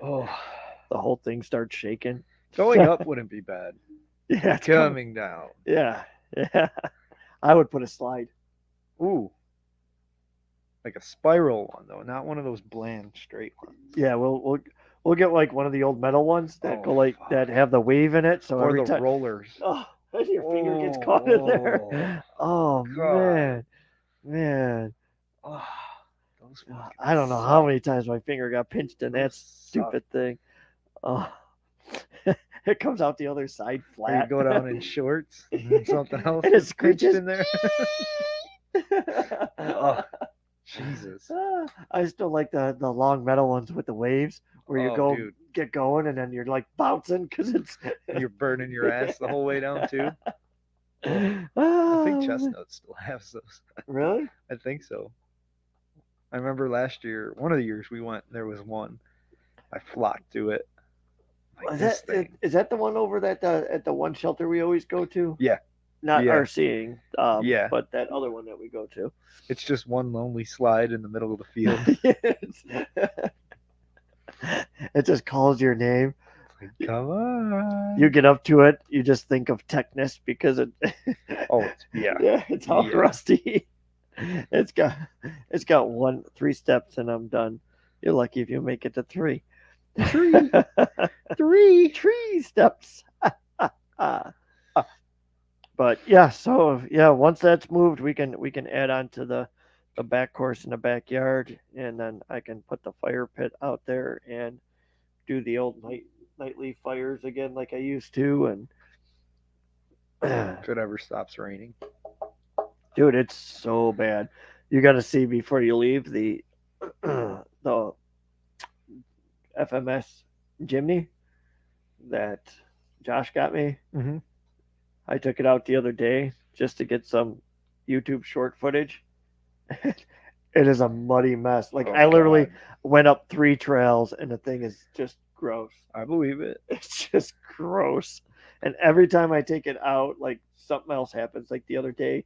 C: Oh.
B: The whole thing starts shaking.
C: Going up wouldn't be bad.
B: Yeah, it's coming.
C: Coming down.
B: Yeah, yeah. I would put a slide.
C: Ooh. Like a spiral one though, not one of those bland straight ones.
B: Yeah, we'll get like one of the old metal ones that go like
C: fuck.
B: that have the wave in it. So
C: Or
B: every
C: the
B: time,
C: rollers.
B: oh, and your finger gets caught in there. Oh
C: God.
B: man.
C: Oh, those fucking
B: I don't know
C: suck.
B: how many times my finger got pinched in that
C: Those suck.
B: stupid thing. Oh, it comes out the other side
C: Or you
B: flat.
C: go down in shorts and then something else
B: And it
C: gets pinched
B: screeches.
C: in there. Oh, Jesus.
B: I still like the long metal ones with the waves where you
C: Oh,
B: go
C: dude.
B: get going and then you're like bouncing because it's
C: And you're burning your ass the whole way down too. I think
B: Oh,
C: Chestnut still has those.
B: really?
C: I think so. I remember last year, one of the years we went, there was one. I flocked to it. Like this thing.
B: Is that the one over that at the one shelter we always go to?
C: Yeah.
B: Not
C: Yeah.
B: RCing,
C: Yeah.
B: but that other one that we go to.
C: It's just one lonely slide in the middle of the field.
B: It just calls your name.
C: Like, come on.
B: You get up to it, you just think of Techness because it.
C: Oh, yeah.
B: Yeah, it's all
C: Yeah.
B: rusty. It's got 3 steps and I'm done. You're lucky if you make it to 3.
C: 3.
B: 3 steps. But yeah, so yeah, once that's moved, we can add on to the back course in the backyard, and then I can put the fire pit out there and do the old nightly fires again like I used to. And
C: If it ever stops raining.
B: dude, it's so bad. You got to see before you leave the the FMS Jimny that Josh got me.
C: Mm-hmm.
B: I took it out the other day just to get some YouTube short footage. It is a muddy mess. Like
C: Oh,
B: I literally
C: God.
B: went up 3 trails and the thing is just gross.
C: I believe it.
B: It's just gross. And every time I take it out, like something else happens. Like the other day,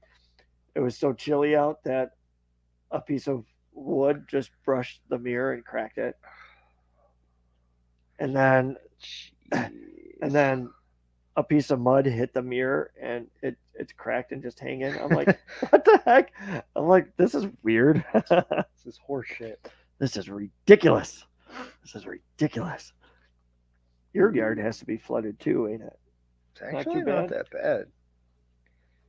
B: it was so chilly out that a piece of wood just brushed the mirror and cracked it. And then a piece of mud hit the mirror and it's cracked and just hanging. I'm like, what the heck? I'm like, this is weird.
C: This is horseshit.
B: This is ridiculous. This is ridiculous. Your yard has to be flooded too, ain't it?
C: It's
B: Not
C: actually
B: too
C: not
B: bad.
C: that bad.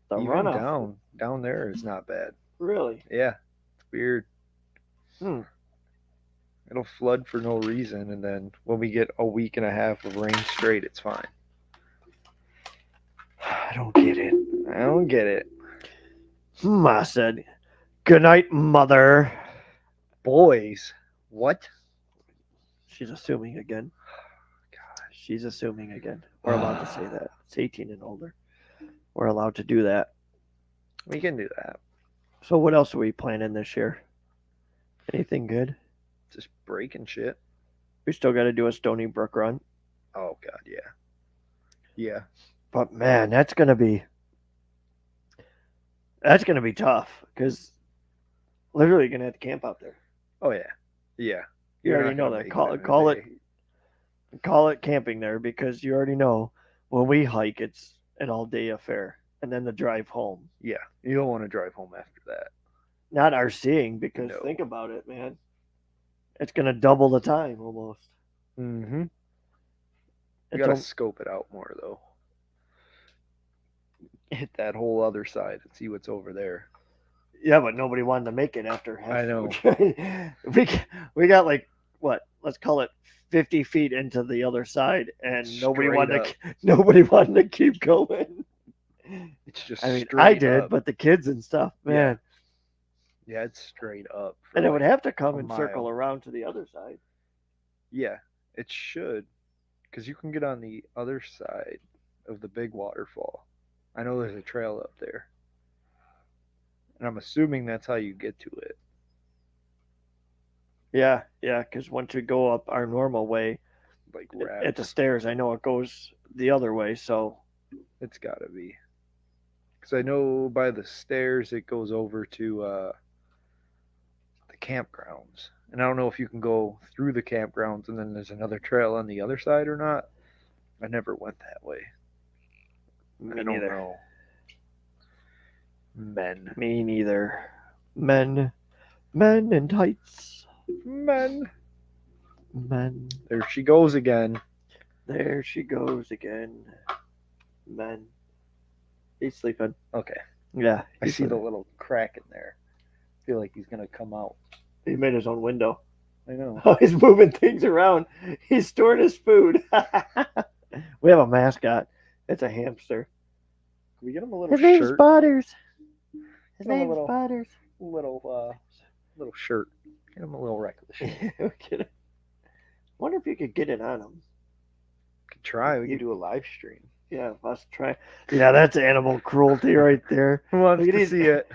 B: The
C: Even
B: runoff.
C: down there is not bad.
B: Really?
C: Yeah, it's weird.
B: Hmm.
C: It'll flood for no reason, and then when we get a week and a half of rain straight, it's fine. I don't get it. I don't get it.
B: I said, good night, mother.
C: Boys, what?
B: She's assuming again. God, she's assuming again. We're allowed to say that. It's 18 and older. We're allowed to do that.
C: We can do that.
B: So what else are we planning this year? Anything good?
C: Just breaking shit.
B: We still got to do a Stony Brook run.
C: Oh God, yeah. Yeah.
B: But man, that's gonna be tough because literally you're gonna have to camp out there.
C: Oh yeah. Yeah.
B: You
C: You're
B: already
C: not
B: know
C: gonna
B: that.
C: make
B: Call it camping there because you already know when we hike it's an all day affair and then the drive home.
C: Yeah. You don't want to drive home after that.
B: Not RCing because
C: No.
B: think about it, man. It's gonna double the time almost.
C: Mm-hmm. You
B: It's
C: gotta
B: al-
C: scope it out more though. Hit that whole other side and see what's over there.
B: Yeah, but nobody wanted to make it after half.
C: I know.
B: we got like what? Let's call it 50 feet into the other side, and nobody
C: Straight
B: wanted to keep going.
C: It's just.
B: I mean,
C: straight
B: I did,
C: up.
B: but the kids and stuff, man.
C: Yeah, it's straight up. for
B: And it would
C: like
B: have to come
C: a
B: and circle
C: mile.
B: around to the other side.
C: Yeah, it should, because you can get on the other side of the big waterfall. I know there's a trail up there, and I'm assuming that's how you get to it.
B: Yeah, because once you go up our normal way
C: Like
B: at the
C: raps.
B: stairs, I know it goes the other way. So
C: It's gotta be. Because I know by the stairs it goes over to the campgrounds. And I don't know if you can go through the campgrounds and then there's another trail on the other side or not. I never went that way.
B: Me
C: I don't
B: neither.
C: know. Men.
B: Me neither. Men in tights.
C: Men.
B: Men.
C: There she goes again.
B: There she goes again. Men. He's sleeping.
C: Okay.
B: Yeah.
C: I
B: he's
C: see the
B: sleeping.
C: little crack in there. I feel like he's gonna come out.
B: He made his own window.
C: I know.
B: Oh, he's moving things around. He's storing his food. We have a mascot. It's a hamster.
C: Can we get him a little
B: His name's
C: shirt?
B: Butters. His
C: Get him a
B: name's
C: little-
B: Butters.
C: Little shirt. Get him a little reckless shirt.
B: Wonder if you could get it on him.
C: Could try. We could do a live stream.
B: Yeah, let's try. Yeah, that's animal cruelty right there.
C: Who wants
B: Look at
C: to
B: these-
C: see it?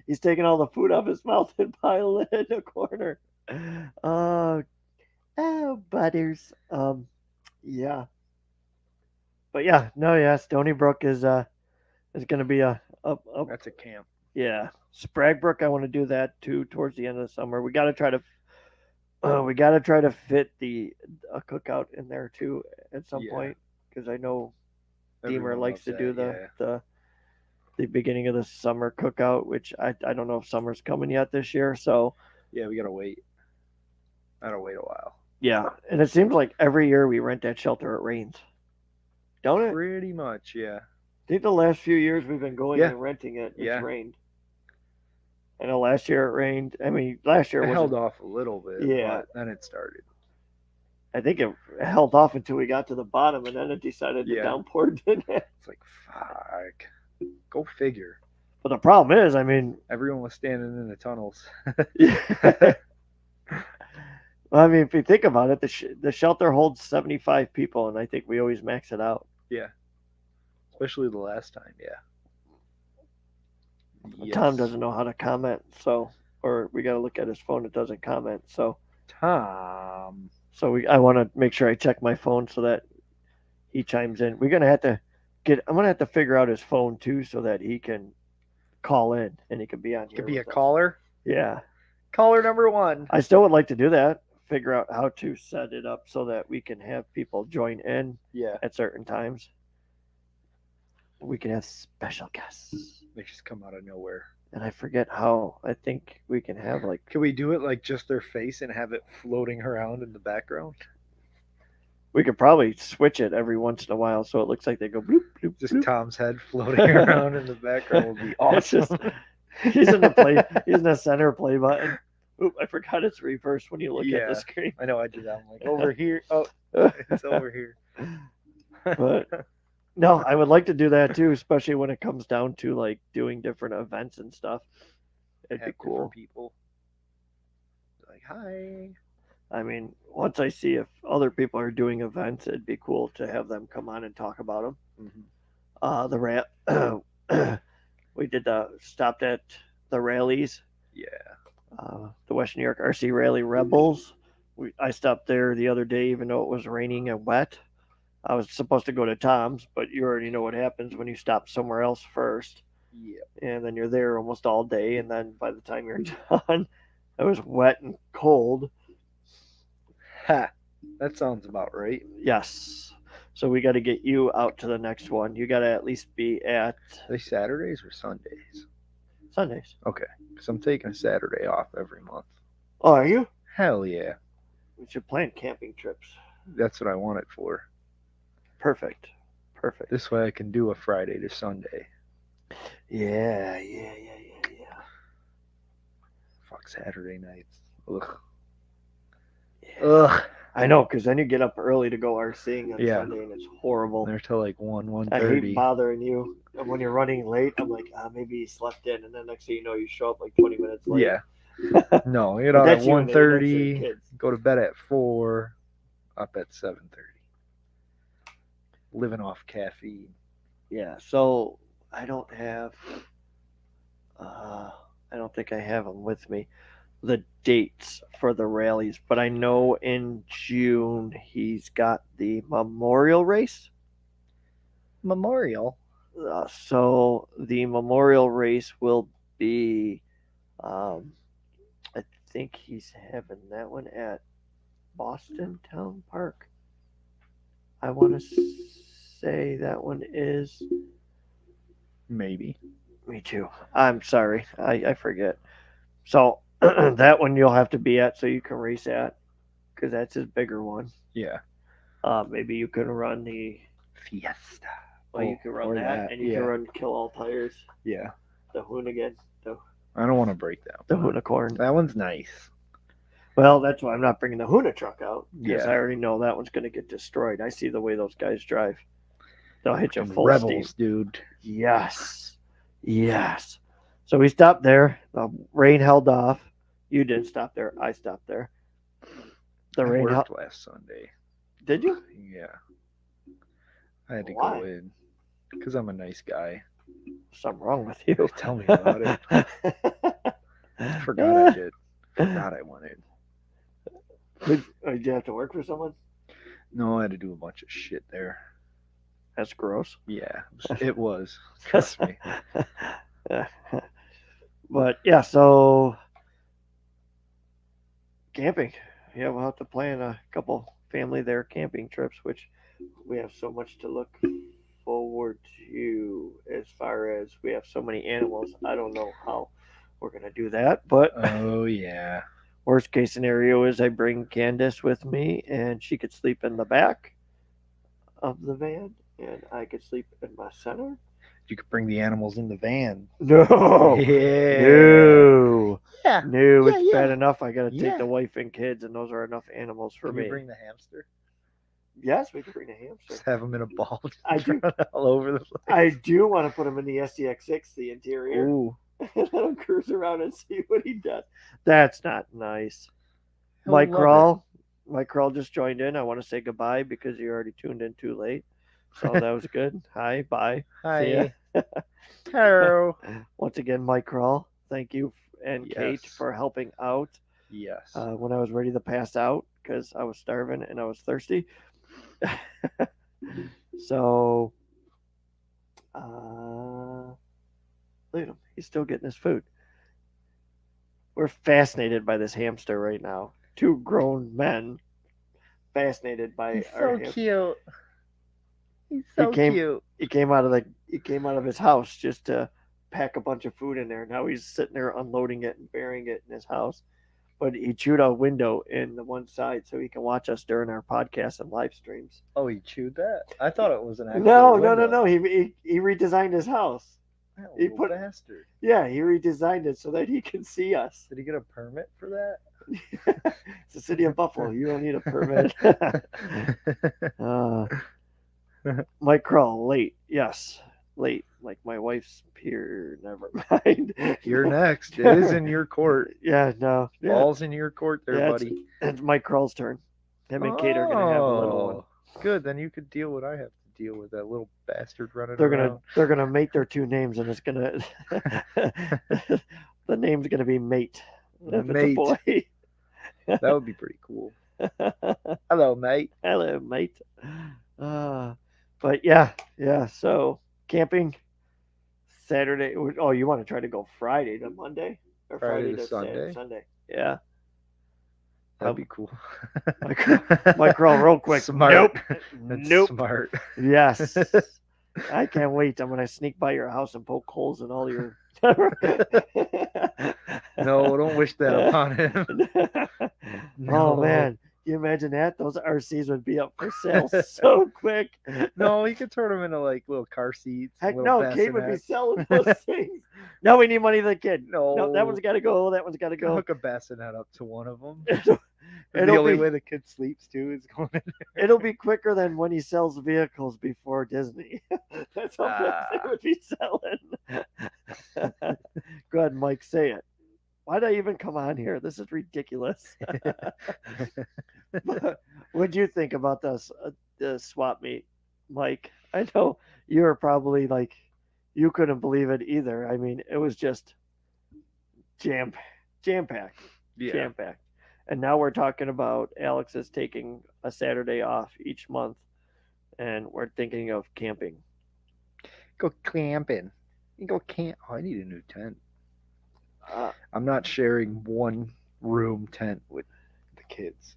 B: he's taking all the food off his mouth and piling it in the corner. Oh, Butters. Yeah. But yeah, no, yeah, Stony Brook is gonna be a
C: That's a camp.
B: yeah. Spragbrook, I want to do that too towards the end of the summer. We got to try to fit a cookout in there too at some
C: Yeah.
B: point because I know Deemer
C: Everyone
B: likes to
C: loves
B: do
C: that,
B: the beginning of the summer cookout, which I don't know if summer's coming yet this year. So
C: yeah, we gotta wait. Gotta wait a while.
B: yeah, and it seems like every year we rent that shelter, it rains, don't it?
C: Pretty much, yeah.
B: I think the last few years we've been going
C: Yeah.
B: and renting it, it's
C: Yeah.
B: rained. I know last year it rained. I mean, last year
C: It
B: was
C: held off a little bit,
B: Yeah.
C: but then it started.
B: I think it held off until we got to the bottom, and then it decided to
C: Yeah.
B: downpour. Didn't it?
C: It's like, fuck. Go figure.
B: But the problem is, I mean,
C: Everyone was standing in the tunnels.
B: I mean, if you think about it, the shelter holds 75 people, and I think we always max it out.
C: Yeah. Especially the last time, yeah.
B: Tom doesn't know how to comment, or we got to look at his phone. It doesn't comment, so
C: Tom.
B: I want to make sure I check my phone so that he chimes in. I'm gonna have to figure out his phone too, so that he can call in and he can be on here.
C: Could be a
B: with us.
C: caller.
B: Yeah,
C: Caller number 1.
B: I still would like to do that. Figure out how to set it up so that we can have people join in
C: Yeah.
B: at certain times. We can have special guests.
C: They just come out of nowhere.
B: And I forget how. I think we can have like
C: Can we do it like just their face and have it floating around in the background?
B: we could probably switch it every once in a while so it looks like they go bloop bloop.
C: Just
B: bloop.
C: Tom's head floating around in the background would be
B: It's
C: awesome.
B: just- he's in the center play button. Oop, I forgot it's reversed when you look at
C: Yeah.
B: the screen.
C: I know I do that. I'm like, over here. Oh, it's over here.
B: But no, I would like to do that too, especially when it comes down to like doing different events and stuff. It'd
C: Have
B: be
C: different
B: cool.
C: people. Like, hi.
B: I mean, once I see if other people are doing events, it'd be cool to have them come on and talk about them.
C: Mm-hmm.
B: The we stopped at the rallies,
C: Yeah.
B: the Western New York RC Rally Rebels. I stopped there the other day, even though it was raining and wet. I was supposed to go to Tom's, but you already know what happens when you stop somewhere else first,
C: Yeah.
B: and then you're there almost all day, and then by the time you're done, it was wet and cold.
C: Ha. That sounds about right.
B: Yes. So we got to get you out to the next one. You got to at least be at
C: Are they Saturdays or Sundays?
B: Sundays.
C: Okay. Because I'm taking a Saturday off every month.
B: Oh, are you?
C: Hell yeah.
B: We should plan camping trips.
C: That's what I want it for.
B: Perfect.
C: This way I can do a Friday to Sunday.
B: Yeah.
C: Fuck Saturday nights. Ugh.
B: Yeah.
C: Ugh.
B: I know, because then you get up early to go RCing on
C: Yeah.
B: Sunday, and it's horrible.
C: They're till like 1,
B: I hate
C: 1:30.
B: bothering you. And when you're running late, I'm like, maybe you slept in, and then next thing you know, you show up like 20 minutes late.
C: Yeah. No, you
B: But
C: know, at
B: that's you and the- that's the
C: 1:30,
B: kids.
C: go to bed at 4, up at 7:30. Living off caffeine.
B: Yeah, so I don't think I have them with me, the dates for the rallies, but I know in June he's got the memorial race.
C: Memorial.
B: So the memorial race will be, I think he's having that one at Boston Town Park. I want to say that one is.
C: Maybe.
B: Me too. I'm sorry. I forget. So that one you'll have to be at so you can race at because that's his bigger one.
C: Yeah.
B: Maybe you can run the.
C: Fiesta.
B: Well, you can run
C: or
B: that, and you
C: yeah.
B: can run Kill All Tires,
C: Yeah.
B: the Hoonigan,
C: I don't want to break that
B: the
C: one.
B: Hoonicorn.
C: That one's nice.
B: Well, that's why I'm not bringing the Hoona truck out because
C: Yeah.
B: I already know that one's going to get destroyed. I see the way those guys drive. They'll hit you
C: Fucking
B: full
C: rebels,
B: steam.
C: dude.
B: Yes. Yes. So we stopped there. The rain held off. You didn't stop there. I stopped there. The
C: I
B: rain held.
C: worked last Sunday.
B: Did you?
C: Yeah. I had to
B: Why?
C: go in because I'm a nice guy.
B: Something wrong with you.
C: Tell me about it. I forgot I did. Forgot I went in.
B: Did you have to work for someone?
C: No, I had to do a bunch of shit there.
B: That's gross.
C: Yeah, it was. Trust me.
B: But yeah, so camping. Yeah, we'll have to plan a couple family there camping trips, which we have so much to look forward to as far as we have so many animals. I don't know how we're gonna do that, but
C: Oh yeah.
B: worst case scenario is I bring Candace with me and she could sleep in the back of the van and I could sleep in my center.
C: You could bring the animals in the van.
B: No.
C: Yeah.
B: No.
C: Yeah.
B: No,
C: Yeah,
B: it's
C: yeah.
B: bad enough. I gotta take
C: Yeah.
B: the wife and kids, and those are enough animals for
C: Can
B: me.
C: we bring the hamster?
B: Yes, we can bring a hamster.
C: Just have him in a ball.
B: I do.
C: Run all over the place.
B: I do want to put him in the SCX6, the interior.
C: Ooh.
B: Let him cruise around and see what he does. That's not nice.
C: He'll
B: Mike
C: love
B: Crawl just joined in. I want to say goodbye because you already tuned in too late. So that was good. Hi, bye. See ya.
C: Hi. Hello.
B: Once again, Mike Crawl, thank you and Kate
C: Yes.
B: for helping out
C: Yes.
B: when I was ready to pass out because I was starving and I was thirsty. So, look at him. He's still getting his food. We're fascinated by this hamster right now. Two grown men fascinated by
C: He's
B: our
C: so
B: hamster.
C: cute. He's so cute.
B: He came out of his house just to pack a bunch of food in there. Now he's sitting there unloading it and burying it in his house. But he chewed a window in the one side so he can watch us during our podcast and live streams.
C: Oh, he chewed that? I thought it was an actual
B: No.
C: window.
B: He redesigned his house.
C: That
B: He
C: little
B: put-
C: bastard.
B: Yeah, he redesigned it so that he can see us.
C: Did he get a permit for that?
B: It's the city of Buffalo. You don't need a permit. Mike Crawl, late. Yes, late. Like my wife's peer. Never mind.
C: You're next. It is in your court.
B: Yeah, no. Yeah,
C: Ball's in your court there,
B: Yeah,
C: buddy.
B: it's Mike Crawl's turn. Him and Kate are gonna have a little one.
C: Oh, good. Then you could deal what I have to deal with. That little bastard running
B: They're
C: around.
B: gonna mate their two names, and it's gonna the name's gonna be Mate. If
C: Mate.
B: it's a boy.
C: That would be pretty cool. Hello, mate.
B: Hello, mate. But yeah. So camping Saturday. Oh, you want to try to go Friday to Monday or
C: Friday to
B: Sunday?
C: Sunday?
B: Yeah.
C: That'd be cool.
B: Mike Crawl, real quick.
C: Smart.
B: Nope.
C: That's
B: Nope.
C: smart.
B: Yes. I can't wait. I'm gonna sneak by your house and poke holes in all your.
C: No, don't wish that upon him.
B: Oh man, you imagine that? Those RCs would be up for sale so quick.
C: No, you could turn them into like little car seats.
B: Heck
C: little
B: no, Kate would be
C: bassinets.
B: selling those things. No, we need money for the kid.
C: No.
B: That one's got to go. That one's got to go.
C: Hook a bassinet up to one of them.
B: It'll
C: The only
B: be-
C: way the kid sleeps too is going in there.
B: It'll be quicker than when he sells vehicles before Disney. That's how fast they would be selling. Go ahead, Mike, say it. Why'd I even come on here? This is ridiculous. What'd you think about the swap meet, Mike? I know you were probably like, you couldn't believe it either. I mean, it was just jam packed. Jam packed. And now we're talking about Alex is taking a Saturday off each month, and we're thinking of camping.
C: Go camping. You go camp. Oh, I need a new tent.
B: Uh,
C: I'm not sharing one room tent with the kids.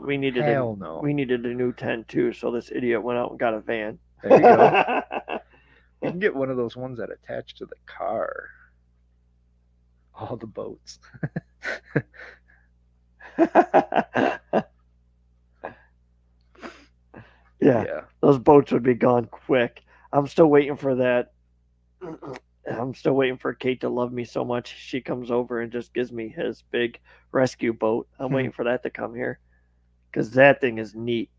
B: We needed
C: Hell no.
B: we needed a new tent too, so this idiot went out and got a van.
C: There you go. You can get one of those ones that attach to the car. All the boats.
B: Yeah, those boats would be gone quick. I'm still waiting for that. I'm still waiting for Kate to love me so much she comes over and just gives me his big rescue boat. I'm waiting for that to come here because that thing is neat.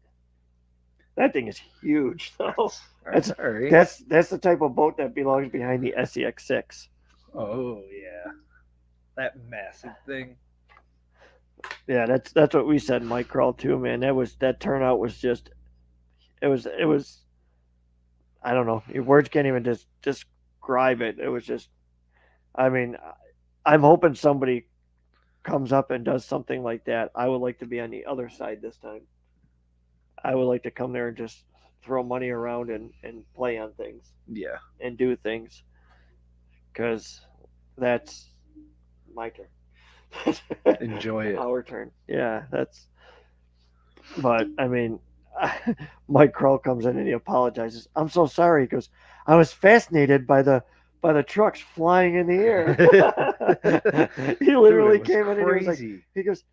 B: That thing is huge, though.
C: That's all right.
B: That's the type of boat that belongs behind the SEX6.
C: Oh yeah, that massive thing.
B: Yeah, that's what we said, Mike Crawl too, man. That turnout was just, it was. I don't know, your words can't even just describe it. It was just, I mean, I'm hoping somebody comes up and does something like that. I would like to be on the other side this time. I would like to come there and just throw money around and play on things.
C: Yeah.
B: And do things. Because that's my turn.
C: Enjoy it.
B: Our turn. Yeah, that's. But, I mean, Mike Kroll comes in and he apologizes. I'm so sorry. He goes, I was fascinated by the trucks flying in the air. He literally came in and he was like, he goes,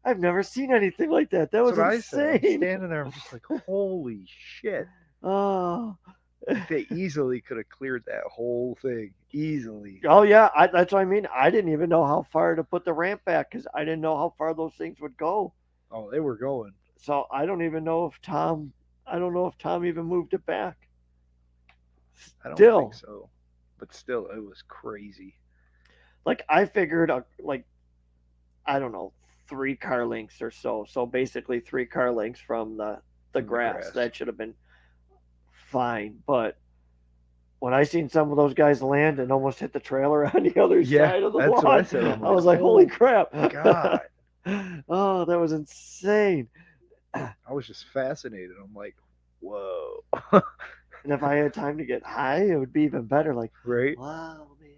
B: I've never seen anything like that. That was insane.
C: I'm standing there, I'm just like, holy shit.
B: Oh.
C: They easily could have cleared that whole thing. Easily.
B: Oh, yeah. That's what I mean. I didn't even know how far to put the ramp back because I didn't know how far those things would go.
C: Oh, they were going.
B: So I don't even know if Tom even moved it back.
C: I don't think so. But still, it was crazy.
B: Like, I figured, I don't know, 3 car lengths or so. So basically 3 car lengths from the grass. That should have been fine. But when I seen some of those guys land and almost hit the trailer on the other side of the lawn,
C: what I said.
B: I was like, holy crap.
C: God.
B: Oh, that was insane.
C: I was just fascinated. I'm like, whoa.
B: And if I had time to get high, it would be even better. Like,
C: right?
B: Wow, man.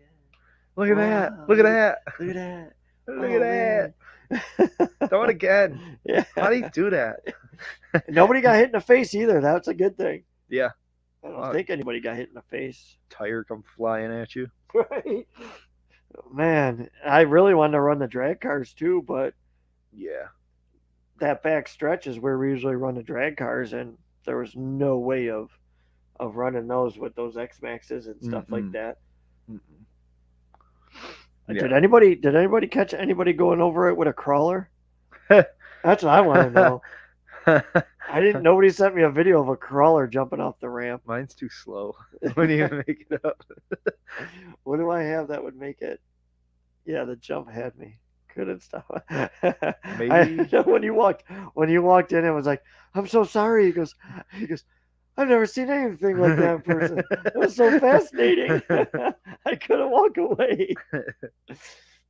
C: Look at that. Look at that.
B: Look at that.
C: Look at that. Do it again.
B: Yeah.
C: How do you do that?
B: Nobody got hit in the face either. That's a good thing.
C: Yeah.
B: I don't think anybody got hit in the face.
C: Tire come flying at you.
B: Right. Man, I really wanted to run the drag cars too, but
C: yeah,
B: that back stretch is where we usually run the drag cars, and there was no way of running those with those X Maxes and stuff like that. Yeah. Did anybody catch anybody going over it with a crawler? That's what I want to know. Nobody sent me a video of a crawler jumping off the ramp.
C: Mine's too slow. I wouldn't even make it up.
B: What do I have that would make it? Yeah, the jump had me. Couldn't stop.
C: Maybe
B: when you walked in, it was like, I'm so sorry. He goes, I've never seen anything like that in person. It was so fascinating. I couldn't walk away.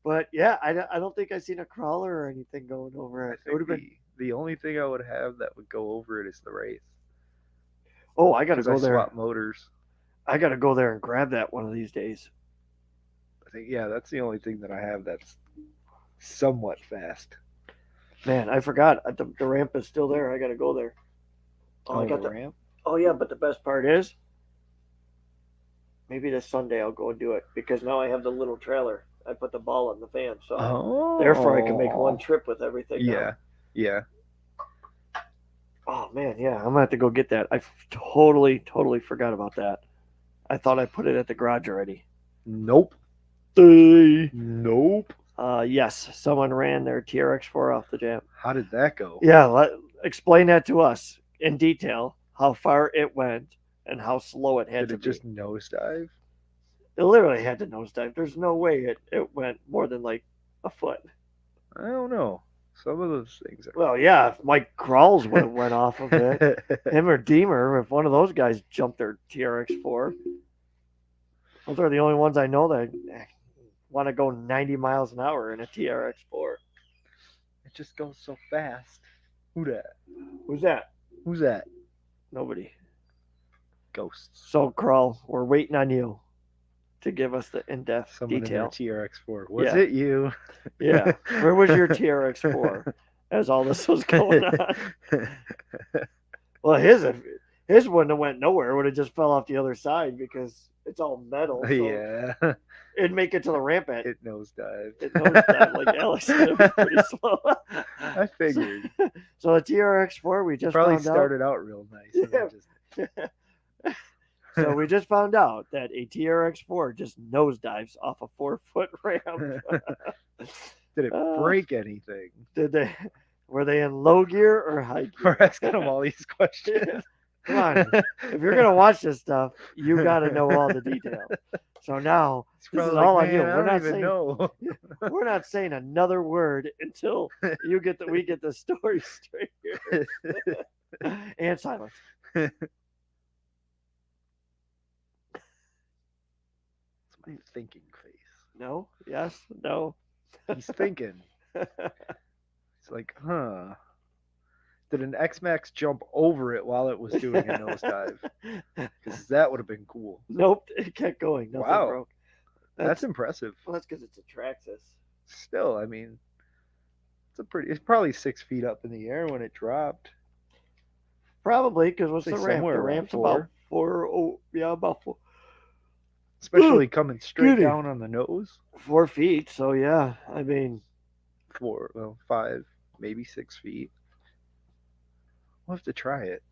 B: But yeah, I don't think I've seen a crawler or anything going over it. It would have been
C: the only thing I would have that would go over it is the Wraith.
B: Oh, I got to go there.
C: Swap motors.
B: I got to go there and grab that one of these days.
C: I think that's the only thing that I have that's somewhat fast.
B: Man, I forgot the ramp is still there. I got to go there.
C: Oh, I got the ramp.
B: Oh yeah, but the best part is, maybe this Sunday I'll go and do it because now I have the little trailer. I put the ball in the van, so therefore I can make one trip with everything.
C: Yeah.
B: Oh man, yeah, I'm gonna have to go get that. I totally forgot about that. I thought I put it at the garage already.
C: Nope.
B: Nope. Yes, someone ran their TRX4 off the jam.
C: How did that go?
B: Yeah, explain that to us in detail. How far it went and how slow it had to be.
C: Did it just nosedive?
B: It literally had to nosedive. There's no way it went more than like a foot.
C: I don't know. Some of those things are.
B: Well, yeah, if Mike Crawls would have went off of it, him or Deemer, if one of those guys jumped their TRX4, those are the only ones I know that want to go 90 miles an hour in a TRX4.
C: It just goes so fast. Who's
B: that?
C: Who's that?
B: Nobody.
C: Ghosts.
B: So, Crawl, we're waiting on you to give us the in-depth
C: Someone
B: detail.
C: In their TRX4. Was it you?
B: Yeah. Where was your TRX4? as all this was going on. Well, his wouldn't have went nowhere. It would have just fell off the other side because it's all metal. So
C: Yeah.
B: it'd make it to the ramp at
C: It nosedived.
B: it nosedive, like Alex said. It was pretty slow.
C: I figured.
B: So the TRX4 we just
C: Probably
B: found
C: started out real nice. And then just...
B: out. So we just found out that a TRX4 just nosedives off a 4-foot ramp.
C: Did it break anything?
B: Did they? Were they in low gear or high
C: We're
B: gear?
C: asking them all these questions.
B: Come on, if you're gonna watch this stuff, you got to know all the details. So now
C: It's
B: this is
C: probably
B: all
C: like,
B: on you.
C: "Man, I
B: We're
C: don't
B: not
C: even
B: saying
C: know."
B: we're not saying another word until we get the story straight here. And silence.
C: It's my thinking face.
B: No. Yes. No.
C: He's thinking. It's like, huh? Did an X-Max jump over it while it was doing a nosedive? Because that would have been cool.
B: Nope. It kept going. Nothing
C: Wow.
B: broke.
C: That's impressive.
B: Well, that's because it's a Traxxas.
C: Still, I mean, it's probably 6 feet up in the air when it dropped.
B: Probably because what's
C: Say
B: the ramp?
C: somewhere
B: The
C: around
B: ramp's
C: 4.
B: about 4. Oh, yeah, about 4.
C: Especially coming straight
B: Goody.
C: down on the nose.
B: 4 feet. So yeah, I mean,
C: 5, maybe 6 feet. We'll have to try it.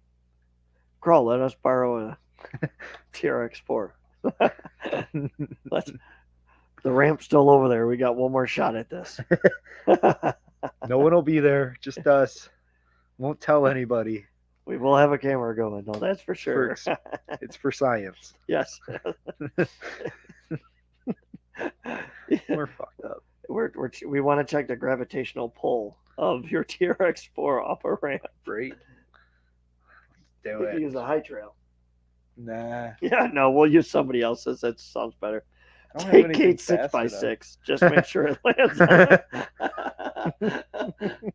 B: Crawl. Let us borrow a TRX4. Let's. The ramp's still over there. We got one more shot at this.
C: No one will be there, just us. Won't tell anybody.
B: We will have a camera going. No, that's for sure.
C: It's for science.
B: Yes.
C: We're fucked up.
B: We want to check the gravitational pull of your TRX4 off a ramp.
C: Great. Do
B: We could
C: it.
B: use a high trail.
C: Nah.
B: Yeah, no, we'll use somebody else's. That sounds better.
C: I don't have
B: Take
C: anything
B: Kate's
C: fast
B: 6x6. Just make sure it lands on it.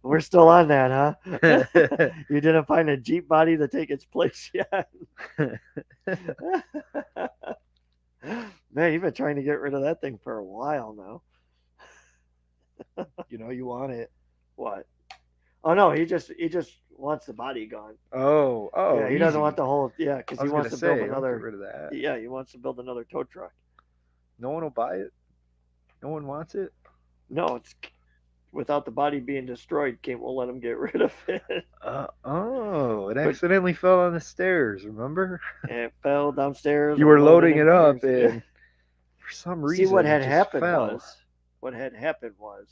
B: We're still on that, huh?
C: enough.
B: You didn't find a Jeep body to take its place yet. Man, you've been trying to get rid of that thing for a while now.
C: You know you want it.
B: What? Oh no, he just wants the body gone.
C: Oh,
B: Yeah, he doesn't
C: easy.
B: want the whole. Yeah, because
C: I
B: he
C: was
B: wants
C: gonna
B: to build
C: say, don't get
B: another.
C: rid of that.
B: Yeah, he wants to build another tow truck.
C: No one will buy it. No one wants it.
B: No, it's without the body being destroyed. Kate won't let him get rid of it.
C: It accidentally fell on the stairs. Remember?
B: And it fell downstairs.
C: You were
B: and
C: loading it
B: in
C: up,
B: gears.
C: and for some reason,
B: See what
C: it
B: had
C: just
B: happened
C: fell.
B: was. What had happened was.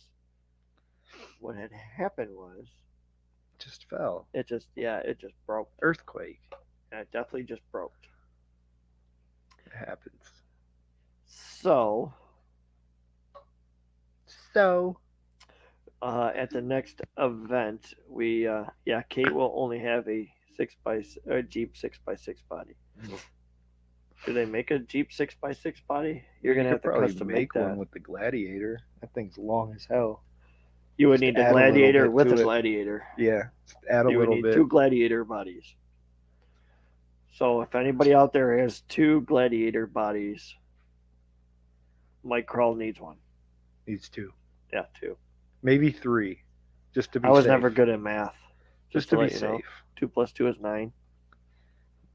C: It just fell.
B: It just broke.
C: Earthquake.
B: And it definitely just broke.
C: It happens.
B: So. At the next event, Kate will only have a Jeep 6x6 body. Do they make a Jeep 6x6 body? You're gonna have to
C: probably
B: custom
C: make
B: that.
C: one with the Gladiator. That thing's long as hell.
B: You would
C: Just
B: need the
C: add a little
B: Gladiator
C: bit
B: with
C: to
B: a
C: it.
B: Gladiator.
C: Yeah, just add a
B: You would
C: little
B: need
C: bit.
B: 2 Gladiator bodies. So if anybody out there has 2 Gladiator bodies, Mike Kroll needs one.
C: Needs 2,
B: Yeah, 2.
C: maybe 3, just to be.
B: I was
C: safe.
B: never good at math.
C: Just to be
B: let you know.
C: safe.
B: 2 + 2 is 9.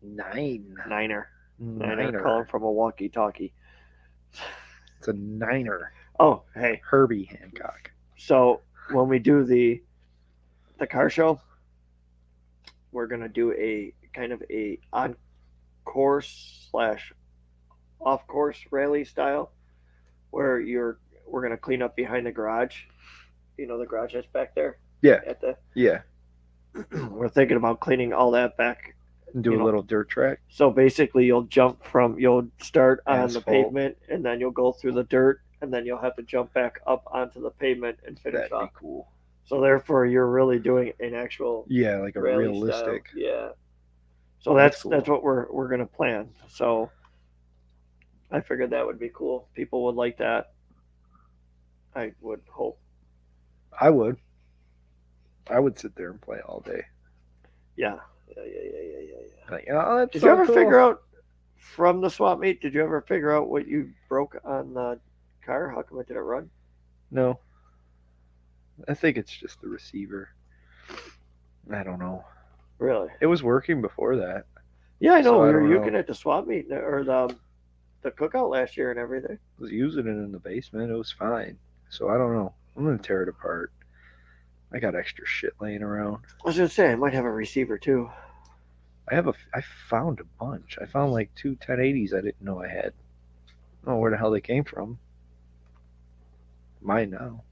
C: 9.
B: Niner.
C: Niner.
B: Calling from a walkie-talkie.
C: It's a niner.
B: Oh, hey.
C: Herbie Hancock.
B: So when we do the car show, we're gonna do a kind of a on course / off course rally style, where we're gonna clean up behind the garage. You know the garage that's back there.
C: Yeah.
B: Yeah. We're thinking about cleaning all that back.
C: And do a little dirt track.
B: So basically, you'll start on
C: Asphalt.
B: the pavement, and then you'll go through the dirt, and then you'll have to jump back up onto the pavement and finish
C: That'd
B: off.
C: be cool.
B: So therefore, you're really doing an actual
C: Yeah, like a
B: rally
C: realistic.
B: style. Yeah. So
C: That's
B: that's
C: cool.
B: what we're gonna plan. So I figured that would be cool. People would like that. I would hope.
C: I would sit there and play all day.
B: Yeah.
C: Like, oh, that's
B: Did
C: so
B: you ever
C: cool.
B: figure out from the swap meet? Did you ever figure out what you broke on the car? How come it didn't run?
C: No. I think it's just the receiver. I don't know.
B: Really?
C: It was working before that.
B: Yeah, I know.
C: So I
B: We were
C: don't know.
B: looking at the swap meet or the cookout last year and everything.
C: I was using it in the basement. It was fine. So I don't know. I'm gonna tear it apart. I got extra shit laying around.
B: I was gonna say I might have a receiver too.
C: I found a bunch. I found like two 1080s I didn't know I had. I don't know where the hell they came from. Mine now.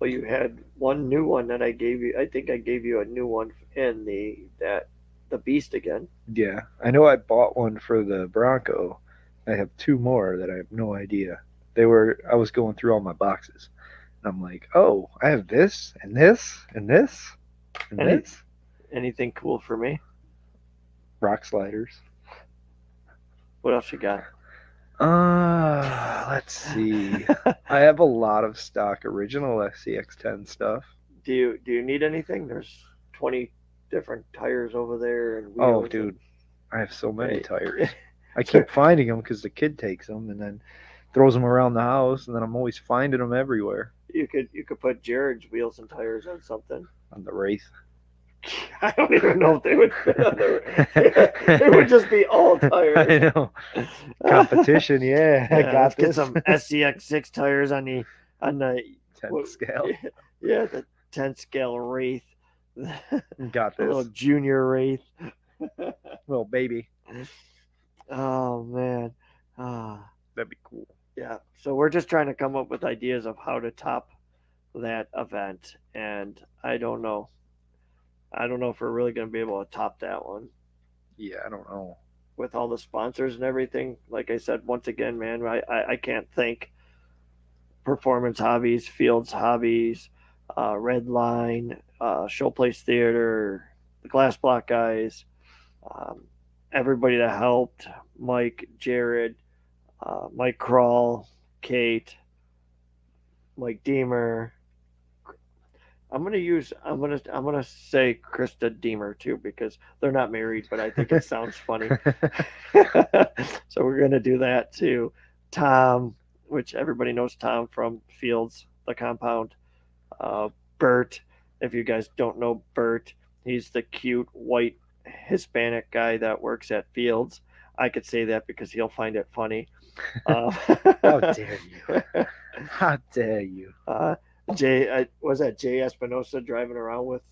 B: Well, you had one new one that I gave you. I think I gave you a new one in the Beast again.
C: Yeah, I know I bought one for the Bronco. I have two more that I have no idea. I was going through all my boxes. And I'm like, oh, I have this and this and this and
B: Any
C: this.
B: anything cool for me?
C: Rock sliders.
B: What else you got?
C: Let's see. I have a lot of stock original SCX10 stuff.
B: Do you need anything? There's 20 different tires over there and
C: Oh,
B: wheels.
C: dude, I have so many
B: Hey.
C: tires. I keep finding them because the kid takes them and then throws them around the house, and then I'm always finding them everywhere.
B: You could put Jared's wheels and tires on something.
C: On the Wraith.
B: I don't even know if they would fit on there. It would just be all tires.
C: I know. Competition, yeah. I got
B: let's get
C: this.
B: some SCX6 tires on the
C: 10 scale.
B: Yeah, the 10 scale Wraith.
C: Got
B: A little
C: this.
B: junior Wraith.
C: Little baby.
B: Oh man.
C: That'd be cool.
B: Yeah. So we're just trying to come up with ideas of how to top that event, and I don't know. I don't know if we're really going to be able to top that one
C: Yeah, I don't know.
B: with all the sponsors and everything. Like I said, once again, man, I can't thank Performance Hobbies, Fields Hobbies, Red Line, Showplace Theater, the Glass Block guys, um, everybody that helped, Mike, Jared, Mike Crawl, Kate, Mike Deemer. I'm gonna say Krista Deemer too because they're not married, but I think it sounds funny. So we're gonna do that too. Tom, which everybody knows Tom from Fields, the compound. Bert, if you guys don't know Bert, he's the cute white Hispanic guy that works at Fields. I could say that because he'll find it funny.
C: How dare you? How dare you?
B: Was that Jay Espinosa driving around with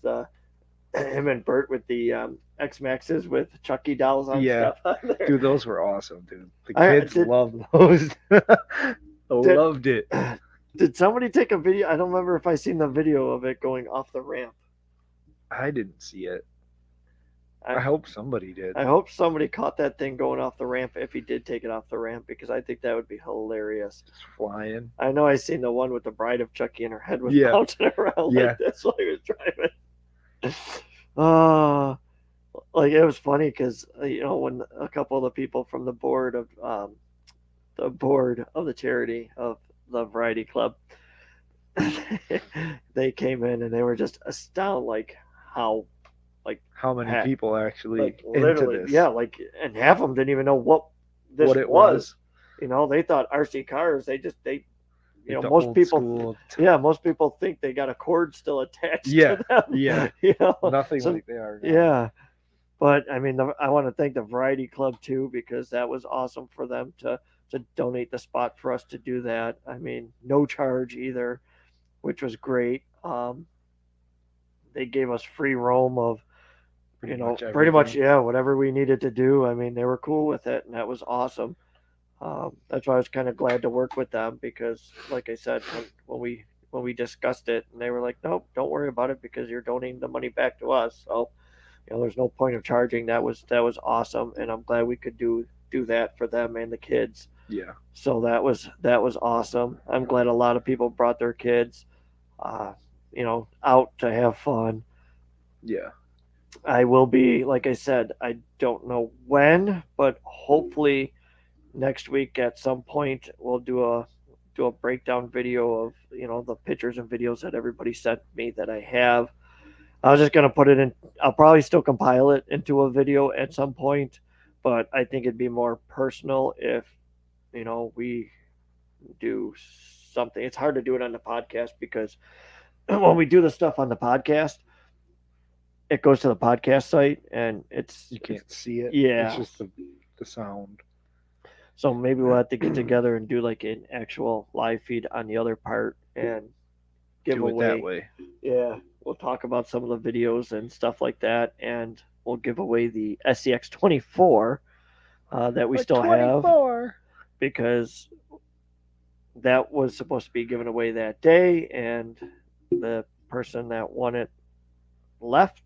B: him and Bert with the X Maxes with Chucky dolls on
C: Yeah.
B: stuff on there?
C: Dude, those were awesome, dude. The
B: I-
C: kids
B: did-
C: loved those. Loved it.
B: Did somebody take a video? I don't remember if I seen the video of it going off the ramp.
C: I didn't see it.
B: I-
C: I hope somebody did.
B: I hope somebody caught that thing going off the ramp if he did take it off the ramp because I think that would be hilarious.
C: Just flying.
B: I know I seen the one with the bride of Chucky and her head was
C: Yeah.
B: bouncing around
C: Yeah.
B: like this while he was driving. Like it was funny because when a couple of the people from the board of the charity of the Variety Club, they came in and they were just astounded, like how
C: How many
B: Hat.
C: people actually
B: like
C: into
B: literally,
C: this?
B: yeah, like and half of them didn't even know what this
C: What it
B: was. They thought RC cars. They
C: Like the
B: most
C: old
B: people.
C: school
B: Yeah, most people think they got a cord still attached
C: Yeah,
B: to them.
C: yeah. Nothing
B: So-
C: like they are now.
B: Yeah, but I mean, I want to thank the Variety Club too because that was awesome for them to donate the spot for us to do that. I mean, no charge either, which was great. They gave us free roam of pretty much
C: everything.
B: yeah, whatever we needed to do. I mean, they were cool with it, and that was awesome. That's why I was kind of glad to work with them because, like I said, when we discussed it, and they were like, "Nope, don't worry about it because you're donating the money back to us." So, there's no point of charging. That was awesome, and I'm glad we could do that for them and the kids.
C: Yeah.
B: So that was awesome. I'm glad a lot of people brought their kids, out to have fun.
C: Yeah.
B: I will be, like I said, I don't know when, but hopefully next week at some point we'll do a breakdown video of the pictures and videos that everybody sent me that I have. I was just gonna put it in. I'll probably still compile it into a video at some point, but I think it'd be more personal if we do something. It's hard to do it on the podcast because when we do the stuff on the podcast, it goes to the podcast site, and
C: You can't see it.
B: yeah.
C: It's just the sound.
B: So maybe we'll have to get together and do like an actual live feed on the other part and give
C: Do it
B: away.
C: that way.
B: Yeah, we'll talk about some of the videos and stuff like that, and we'll give away the SCX 24 that we still have, because that was supposed to be given away that day, and the person that won it left,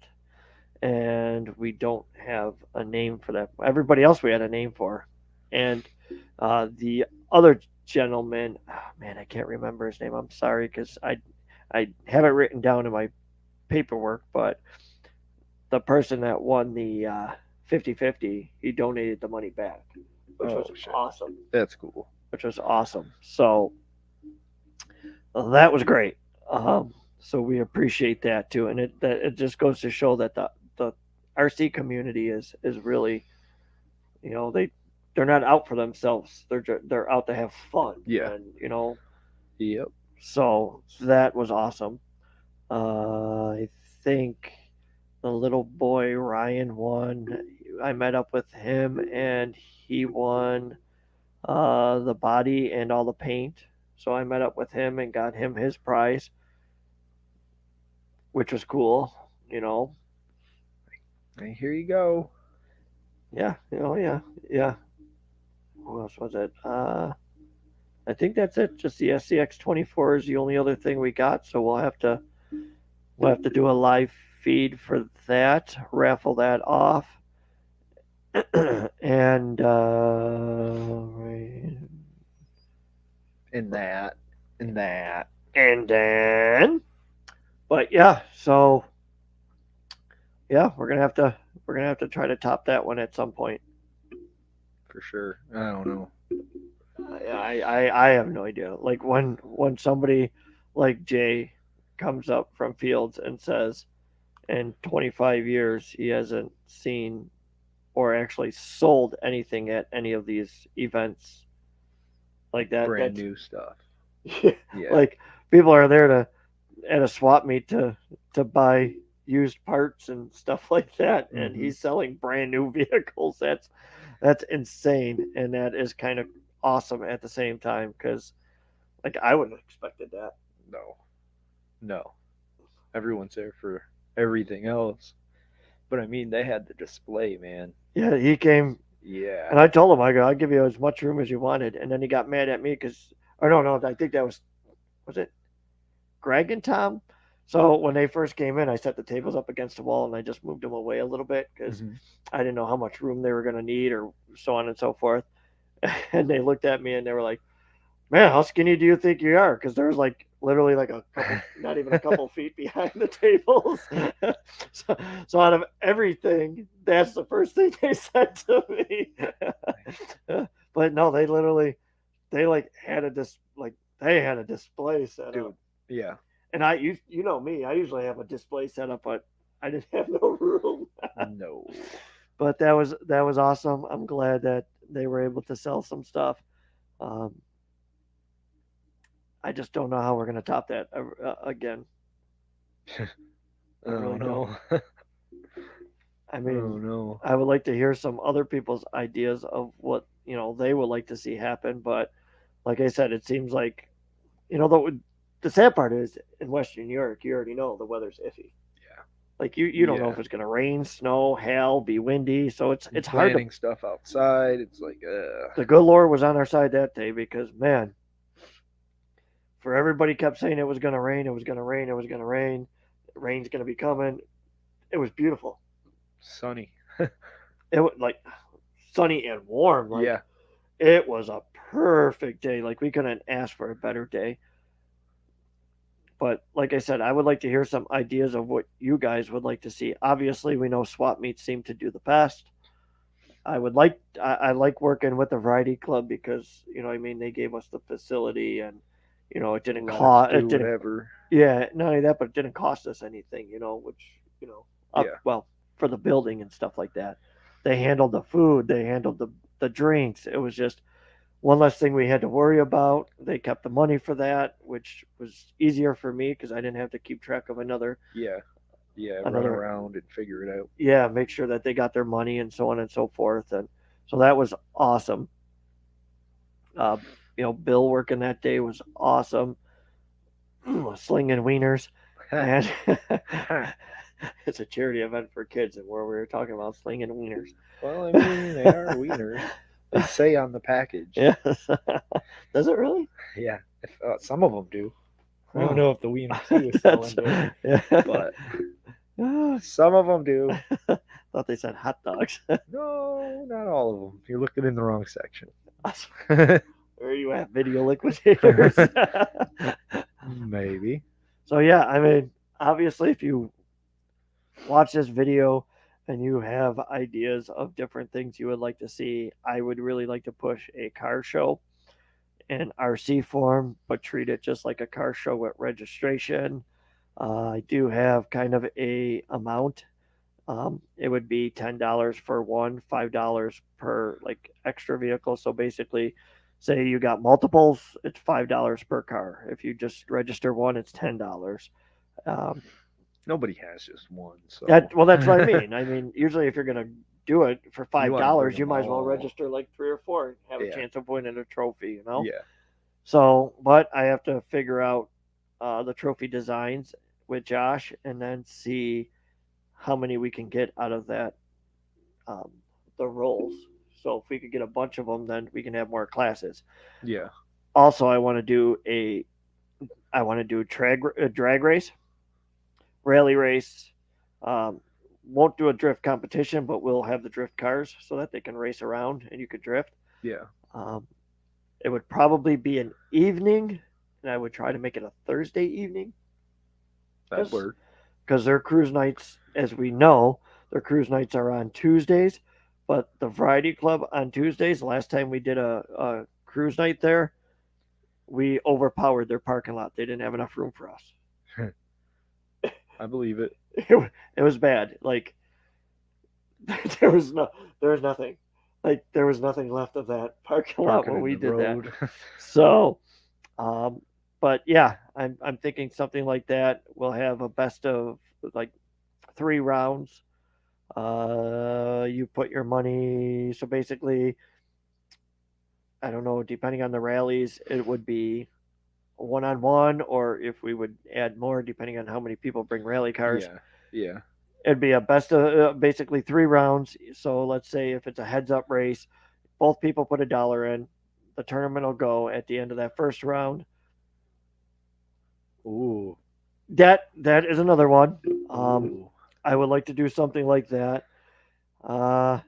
B: and we don't have a name for that. Everybody else we had a name for, and the other gentleman, oh man, I can't remember his name. I'm sorry, because I have it written down in my paperwork, but the person that won the 50-50, he donated the money back, which was
C: shit.
B: awesome.
C: That's cool.
B: Which was awesome. So that was great. So we appreciate that too, and it just goes to show that the RC community is really, they're not out for themselves. They're out to have fun.
C: Yeah.
B: And
C: Yep.
B: so that was awesome. I think the little boy Ryan won. I met up with him, and he won the body and all the paint. So I met up with him and got him his prize, which was cool.
C: And here you go.
B: Yeah, yeah. Who else was it? I think that's it. Just the SCX 24 is the only other thing we got. So we'll have to do a live feed for that, raffle that off, and
C: And that. And that.
B: and then, but yeah. So yeah, we're gonna have to try to top that one at some point.
C: For sure. I don't know.
B: I have no idea. Like when somebody like Jay comes up from Fields and says in 25 years he hasn't seen or actually sold anything at any of these events like that.
C: Brand new stuff.
B: Yeah.
C: Yeah.
B: Like people are there at a swap meet to buy used parts and stuff like that, and
C: Mhm.
B: he's selling brand new vehicles. That's insane, and that is kind of awesome at the same time, because like I wouldn't have expected that.
C: No. Everyone's there for everything else. But I mean, they had the display, man.
B: Yeah, he came,
C: Yeah.
B: and I told him, I go, I'll give you as much room as you wanted, and then he got mad at me because, or no, I think that was it Greg and Tom. So when they first came in, I set the tables up against the wall and I just moved them away a little bit because
C: Mhm.
B: I didn't know how much room they were going to need or so on and so forth. And they looked at me and they were like, "Man, how skinny do you think you are?" Because there was like literally like a couple, not even a couple feet behind the tables. So out of everything, that's the first thing they said to me. But no, they like had they had a display set
C: Dude.
B: up.
C: Yeah.
B: And you know me, I usually have a display set up, but I didn't have no room.
C: No.
B: But that was awesome. I'm glad that they were able to sell some stuff. Um, I just don't know how we're gonna top that again.
C: I
B: really
C: don't know.
B: I
C: Oh
B: mean,
C: no.
B: I would like to hear some other people's ideas of what they would like to see happen. But like I said, it seems like the sad part is in Western New York, you already know the weather's iffy.
C: Yeah.
B: Like you don't know
C: Yeah.
B: if it's gonna rain, snow, hail, be windy. So it's hard to.
C: Planning stuff outside. It's like,
B: The good Lord was on our side that day because man, for everybody kept saying it was gonna rain, it was gonna rain, it was gonna rain, rain's gonna be coming. It was beautiful.
C: sunny.
B: It was like sunny and warm. Like
C: Yeah.
B: it was a perfect day. Like we couldn't ask for a better day. But like I said, I would like to hear some ideas of what you guys would like to see. Obviously, we know swap meets seem to do the best. I like working with the Variety Club because I mean they gave us the facility and it didn't
C: Let us
B: cost
C: do
B: it didn't
C: whatever.
B: yeah, not only that, but it didn't cost us anything, which
C: Yeah.
B: well, for the building and stuff like that. They handled the food, they handled the drinks. It was just one less thing we had to worry about. They kept the money for that, which was easier for me because I didn't have to keep track of another
C: Yeah. Yeah, run
B: another
C: around and figure it out.
B: yeah, make sure that they got their money and so on and so forth. And so that was awesome. Uh, Bill working that day was awesome. Slinging wieners, and it's a charity event for kids, and where we were talking about slinging wieners.
C: Well, I mean, they are wieners. They say on the package.
B: Yes. Does it really?
C: Yeah, some of them do. I don't
B: Oh.
C: know if the wieners he was selling do,
B: Yeah.
C: but some of them do.
B: Thought they said hot dogs.
C: No, not all of them. You're looking in the wrong section.
B: Where are you at, video liquidators?
C: Maybe.
B: So yeah, I mean, obviously, if you watch this video and you have ideas of different things you would like to see, I would really like to push a car show in RC form, but treat it just like a car show with registration. I do have kind of a amount. It would be $10 for one, $5 per like extra vehicle. So basically, say you got multiples, it's $5 per car. If you just register one, it's $10. Um,
C: Nobody has just one, so
B: that's what I mean. I mean, usually if you're gonna do it for
C: You wanna
B: $5,
C: bring
B: you
C: 'em
B: might as well
C: all.
B: register like 3 or 4 and have a
C: Yeah.
B: chance of winning a trophy. You know.
C: Yeah.
B: So, but I have to figure out the trophy designs with Josh, and then see how many we can get out of that, um, the rolls. So if we could get a bunch of them, then we can have more classes.
C: Yeah.
B: Also, I want to do a drag race, rally race. Won't do a drift competition, but we'll have the drift cars so that they can race around and you could drift.
C: Yeah.
B: Um, it would probably be an evening, and I would try to make it a Thursday evening.
C: That'd work.
B: Because their cruise nights, as we know, their cruise nights are on Tuesdays, but the Variety Club on Tuesdays. Last time we did a cruise night there, we overpowered their parking lot. They didn't have enough room for us.
C: I believe it.
B: It was bad. Like there was nothing. Like there was nothing left of that parking lot
C: Parking
B: when
C: in
B: we
C: the
B: did
C: road.
B: that. So, but yeah, I'm thinking something like that. We'll have a best of like 3 rounds. You put your money. So basically, I don't know. Depending on the rallies, it would be 1-on-1, or if we would add more, depending on how many people bring rally cars.
C: Yeah. Yeah.
B: It'd be a best of basically 3 rounds. So let's say if it's a heads up race, both people put $1 in. The tournament will go at the end of that first round.
C: Ooh.
B: That is another one.
C: Ooh.
B: I would like to do something like that. I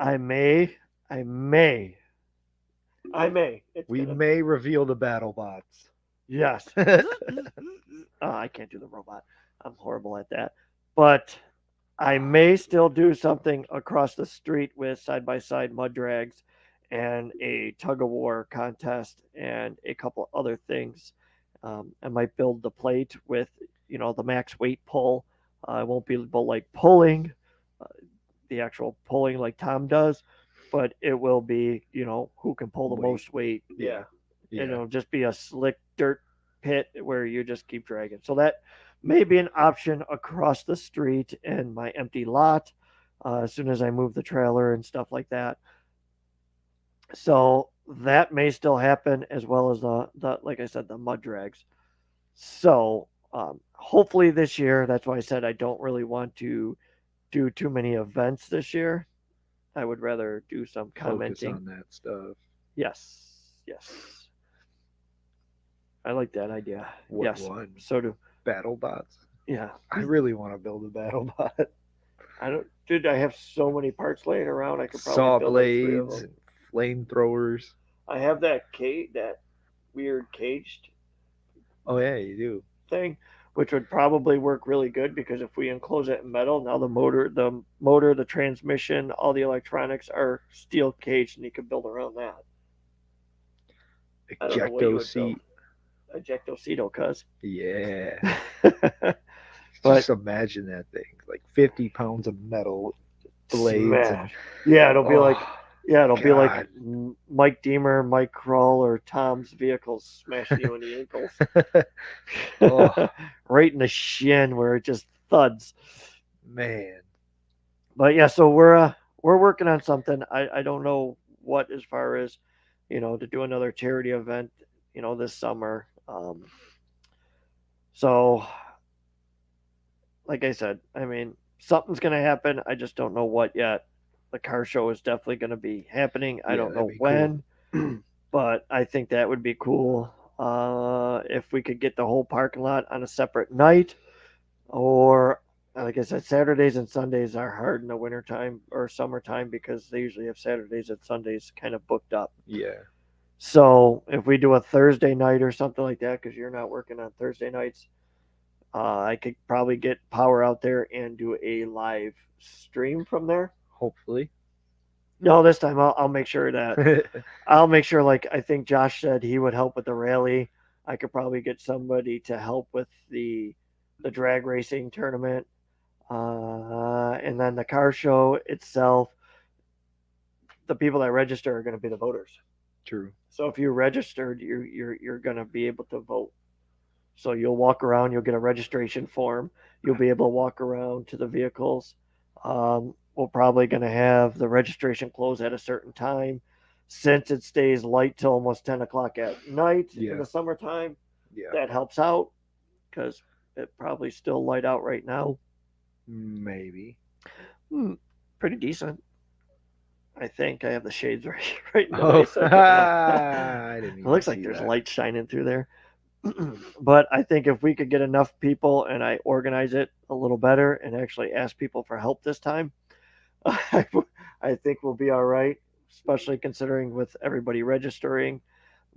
B: may.
C: We may reveal the battle bots.
B: Yes. I can't do the robot. I'm horrible at that. But I may still do something across the street with side by side mud drags and a tug of war contest and a couple other things. I might build the plate with the max weight pull. I won't be like pulling uh, the actual pulling like Tom does, but it will be who can pull the
C: Weight.
B: most weight.
C: Yeah.
B: And it'll just be a slick dirt pit where you just keep dragging. So that may be an option across the street in my empty lot as soon as I move the trailer and stuff like that. So that may still happen, as well as the like I said, the mud drags. So hopefully this year, that's why I said I don't really want to do too many events this year. I would rather do some
C: Focus
B: commenting.
C: on that stuff.
B: Yes. I like that idea.
C: What
B: yes.
C: one?
B: So do
C: Battle bots.
B: yeah.
C: I really want to build a battle bot.
B: I don't. Dude, I have so many parts laying around. I could probably
C: Saw
B: build like 3 of
C: blades,
B: them.
C: flamethrowers.
B: I have that weird caged
C: Oh yeah, you do.
B: thing, which would probably work really good because if we enclose it in metal, now the transmission, all the electronics are steel caged, and you can build around that. I don't know what you
C: Ejecto
B: would
C: seat.
B: Ejectocito, cuz.
C: Yeah.
B: But
C: Just imagine that thing. Like 50 pounds of metal blades.
B: smash. Yeah, it'll be like it'll be like
C: God.
B: Mike Deemer, Mike Kroll, or Tom's vehicles smashing you in the ankles.
C: Oh.
B: Right in the shin where it just thuds.
C: Man.
B: But yeah, so we're working on something. I don't know what as far as to do another charity event this summer. So like I said, I mean something's gonna happen. I just don't know what yet. The car show is definitely gonna be happening. I
C: Yeah,
B: don't
C: that'd
B: know
C: be cool.
B: when, but I think that would be cool. If we could get the whole parking lot on a separate night, or like I said, Saturdays and Sundays are hard in the wintertime or summertime because they usually have Saturdays and Sundays kind of booked up.
C: Yeah.
B: So if we do a Thursday night or something like that, because you're not working on Thursday nights, I could probably get power out there and do a live stream from there.
C: Hopefully.
B: No, this time I'll make sure that like I think Josh said he would help with the rally. I could probably get somebody to help with the drag racing tournament, and then the car show itself. The people that register are going to be the voters.
C: True.
B: So if you registered, you're going to be able to vote. So you'll walk around, you'll get a registration form, you'll be able to walk around to the vehicles. We're probably going to have the registration close at a certain time. Since it stays light till almost 10 o'clock at night in
C: Yeah.
B: the summertime,
C: Yeah.
B: that helps out because it probably still light out right now.
C: Maybe.
B: Pretty decent. I think I have the shades right in the
C: Oh,
B: way. So
C: I didn't
B: it
C: even
B: looks like
C: see
B: there's
C: that.
B: light shining through there. But I think if we could get enough people and I organize it a little better and actually ask people for help this time, I, I think we'll be all right, especially considering with everybody registering.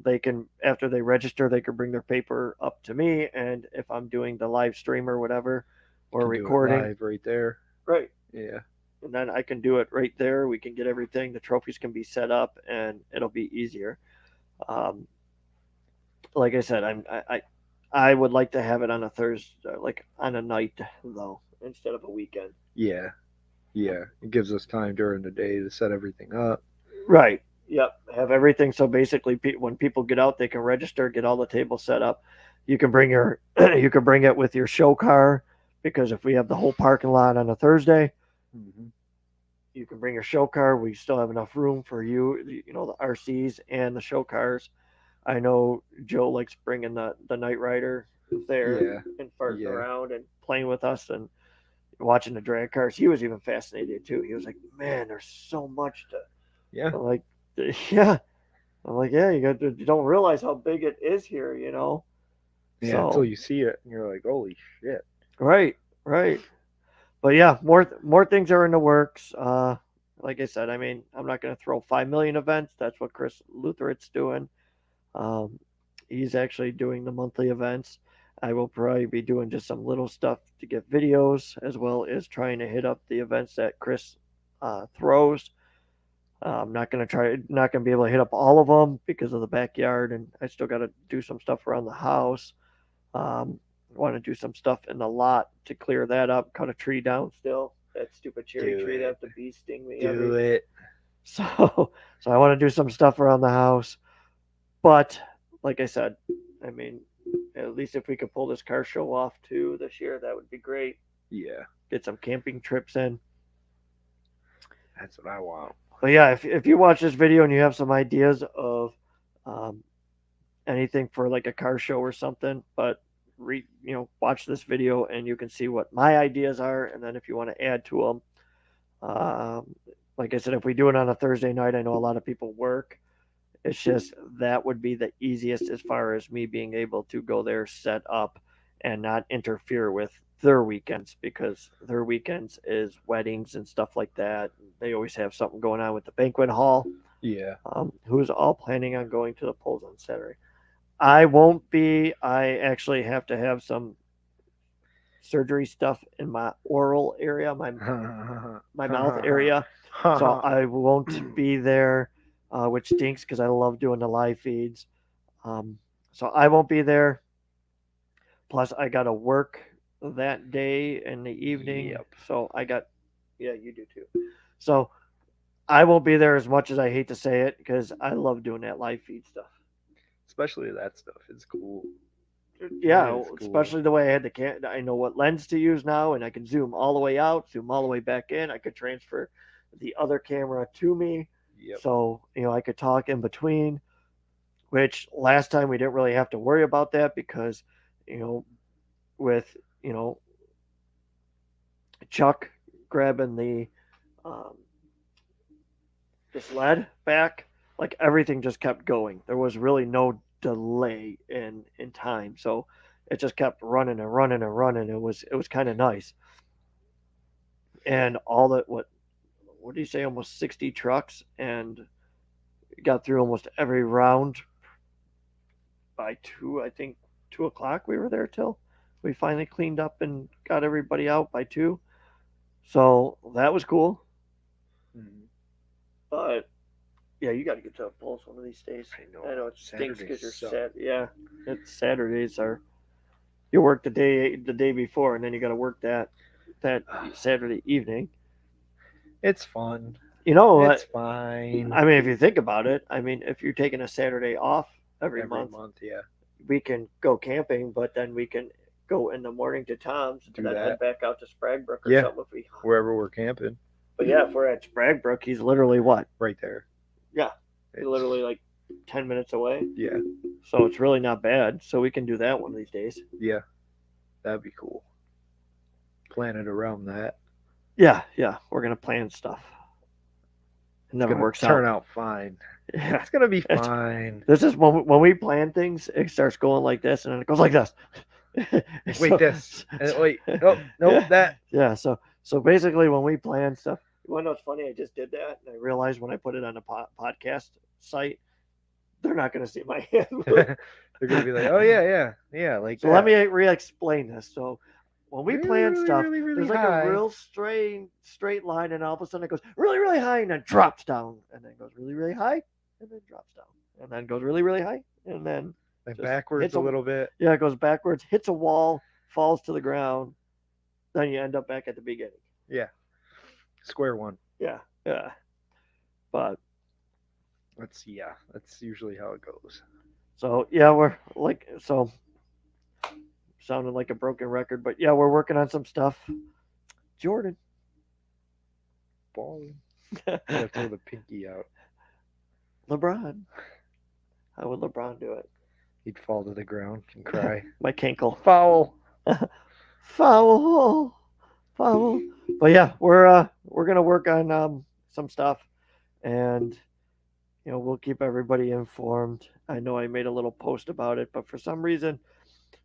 B: They can, after they register, they can bring their paper up to me. And if I'm doing the live stream or whatever, or
C: Can do it
B: recording,
C: live right there.
B: right.
C: Yeah.
B: And then I can do it right there. We can get everything. The trophies can be set up and it'll be easier. Um, like I said, I would like to have it on a Thursday, like on a night though, instead of a weekend.
C: Yeah. Yeah. It gives us time during the day to set everything up.
B: Right. Yep. Have everything. So basically, when people get out, they can register, get all the tables set up. You can bring your, you can bring it with your show car because if we have the whole parking lot on a Thursday,
C: Mm-hmm.
B: you can bring your show car. We still have enough room for the RCs and the show cars. I know Joe likes bringing the Night Rider there
C: Yeah.
B: and farting
C: Yeah.
B: around and playing with us and watching the drag cars. He was even fascinated too. He was like, "Man, there's so much to."
C: Yeah.
B: I'm like, "Yeah." I'm like, "Yeah, you don't realize how big it is here, you know."
C: Yeah.
B: So
C: Until you see it and you're like, holy shit.
B: right, right. But yeah, more things are in the works. Like I said, I mean, I'm not going to throw 5 million events. That's what Chris Lutherit's doing. Um, he's actually doing the monthly events. I will probably be doing just some little stuff to get videos, as well as trying to hit up the events that Chris throws. I'm not going to be able to hit up all of them because of the backyard, and I still got to do some stuff around the house. Um, want to do some stuff in the lot to clear that up, cut a tree down still. That stupid cherry
C: Do
B: tree
C: it.
B: that the bees sting me
C: Do
B: every.
C: it.
B: So, so I want to do some stuff around the house. But like I said, I mean, at least if we could pull this car show off too this year, that would be great.
C: Yeah.
B: Get some camping trips in.
C: That's what I want.
B: But yeah, if you watch this video and you have some ideas of um, anything for like a car show or something, but watch this video and you can see what my ideas are, and then if you want to add to them, like I said, if we do it on a Thursday night, I know a lot of people work. It's just that would be the easiest as far as me being able to go there, set up, and not interfere with their weekends because their weekends is weddings and stuff like that. They always have something going on with the banquet hall.
C: Yeah.
B: Who's all planning on going to the polls on Saturday? I won't be. I actually have to have some surgery stuff in my oral area, my mouth area, so I won't be there, which stinks because I love doing the live feeds. So I won't be there. Plus, I got to work that day in the evening.
C: Yep.
B: So yeah, you do too. So I won't be there as much as I hate to say it because I love doing that live feed stuff.
C: Especially that stuff. It's cool.
B: yeah,
C: That is cool.
B: especially the way I had I know what lens to use now, and I can zoom all the way out, zoom all the way back in. I could transfer the other camera to me,
C: Yep.
B: so I could talk in between. Which last time we didn't really have to worry about that because you know with Chuck grabbing um, the sled back, like everything just kept going. There was really no delay in time, so it just kept running and running and running. It was kind of nice, and all that what do you say? Almost 60 trucks, and got through almost every round by two. I think 2 o'clock we were there till we finally cleaned up and got everybody out by 2. So that was cool,
C: Mhm.
B: but yeah, you got to get to a pulse one of these days.
C: I
B: I
C: know.
B: know it stinks because
C: Saturdays
B: you're
C: suck.
B: sad. Yeah, it's Saturdays are you work the day before, and then you got to work that Saturday evening.
C: It's fun.
B: You know
C: It's
B: what?
C: fine.
B: I mean, if you think about it, I mean, if you're taking a Saturday off every
C: Every
B: month,
C: month, yeah.
B: we can go camping, but then we can go in the morning to Tom's
C: Do
B: and then head
C: that.
B: back out to Spragbrook or
C: Yeah.
B: something if we.
C: Wherever we're camping,
B: But yeah, if we're at Spragbrook, he's literally what?
C: right there.
B: Yeah, he's
C: It's,
B: literally like 10 minutes away.
C: yeah,
B: So it's really not bad. So we can do that one of these days.
C: yeah. That'd be cool. Plan it around that.
B: Yeah, we're gonna plan stuff. It
C: It's
B: never
C: gonna
B: works
C: turn
B: out.
C: out fine.
B: Yeah,
C: It's gonna be
B: it's,
C: fine.
B: this is when we plan things, it starts going like this, and then it goes like this.
C: Wait, this. Wait. Oh, nope.
B: yeah,
C: That.
B: yeah. So basically, when we plan stuff, you want to know what's funny? I just did that, and I realized when I put it on a podcast site, they're not going to see my hand.
C: They're gonna be like, oh yeah, like
B: So
C: that.
B: let me re-explain this. So when we plan
C: really,
B: stuff,
C: really, really
B: there's like
C: high.
B: a real straight line, and all of a sudden it goes really, really high, and then drops down, and then goes really, really high, and then drops down, and then goes really, really high, and then
C: Like
B: just
C: backwards
B: hits
C: a little bit.
B: Yeah, it goes backwards, hits a wall, falls to the ground, then you end up back at the beginning.
C: Yeah. Square one.
B: Yeah. But
C: That's usually how it goes.
B: so yeah, we're like sounding like a broken record, but yeah, we're working on some stuff. Jordan.
C: Balling. Gotta throw the pinky out.
B: LeBron. How would LeBron do it?
C: He'd fall to the ground and cry.
B: My kinkle.
C: Foul.
B: Foul. But yeah, we're gonna work on some stuff, and we'll keep everybody informed. I know I made a little post about it, but for some reason,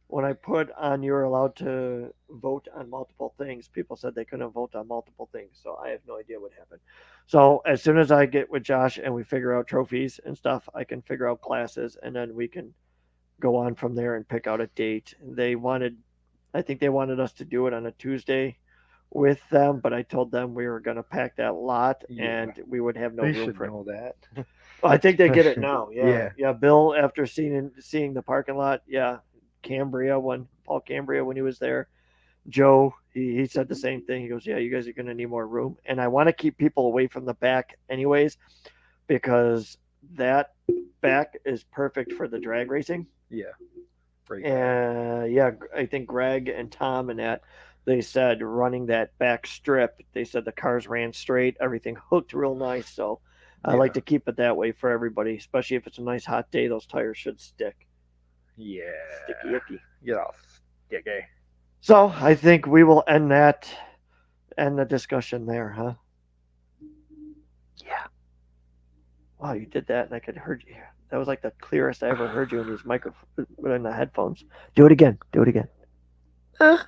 B: when I put on you're allowed to vote on multiple things, people said they couldn't vote on multiple things. So I have no idea what happened. So as soon as I get with Josh and we figure out trophies and stuff, I can figure out classes, and then we can go on from there and pick out a date. I think they wanted us to do it on a Tuesday with them, but I told them we were going to pack that lot and we would have no
C: They
B: room
C: should
B: for it.
C: know that.
B: I think they get it now.
C: Yeah.
B: Yeah. Bill, after seeing the parking lot, Paul Cambria when he was there, Joe, he said the same thing. He goes, yeah, you guys are going to need more room, and I want to keep people away from the back anyways, because that back is perfect for the drag racing.
C: Yeah. Right.
B: And yeah, I think Greg and Tom and that they said running that back strip, they said the cars ran straight, everything hooked real nice. So I like to keep it that way for everybody, especially if it's a nice hot day. Those tires should stick.
C: Yeah.
B: Sticky icky.
C: Get off. Sticky.
B: So I think we will end the discussion there, huh?
C: Yeah.
B: Wow, you did that, and I could heard you. That was like the clearest I ever heard you in these in the headphones. Do it again. I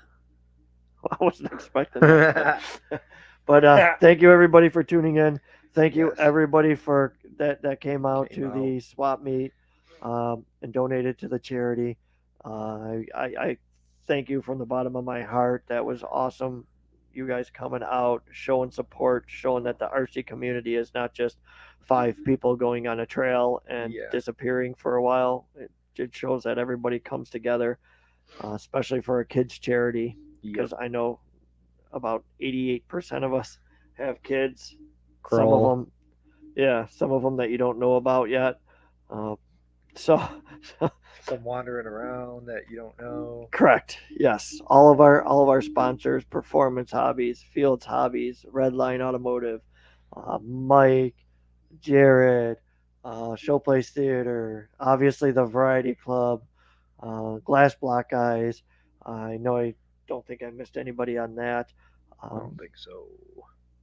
B: wasn't expecting that. But thank you everybody for tuning in. Thank you everybody for that came out to the swap meet and donated to the charity. I thank you from the bottom of my heart. That was awesome. You guys coming out, showing support, showing that the RC community is not just 5 people going on a trail and disappearing for a while. It shows that everybody comes together, especially for a kids charity, because I know about 88% of us have kids. Some of them that you don't know about yet. So,
C: Some wandering around that you don't know.
B: correct. Yes, all of our sponsors, Performance Hobbies, Fields Hobbies, Redline Automotive, Mike, Jared, Showplace Theater, obviously the Variety Club, Glass Block Guys. I know I don't think I missed anybody on that.
C: I don't think so.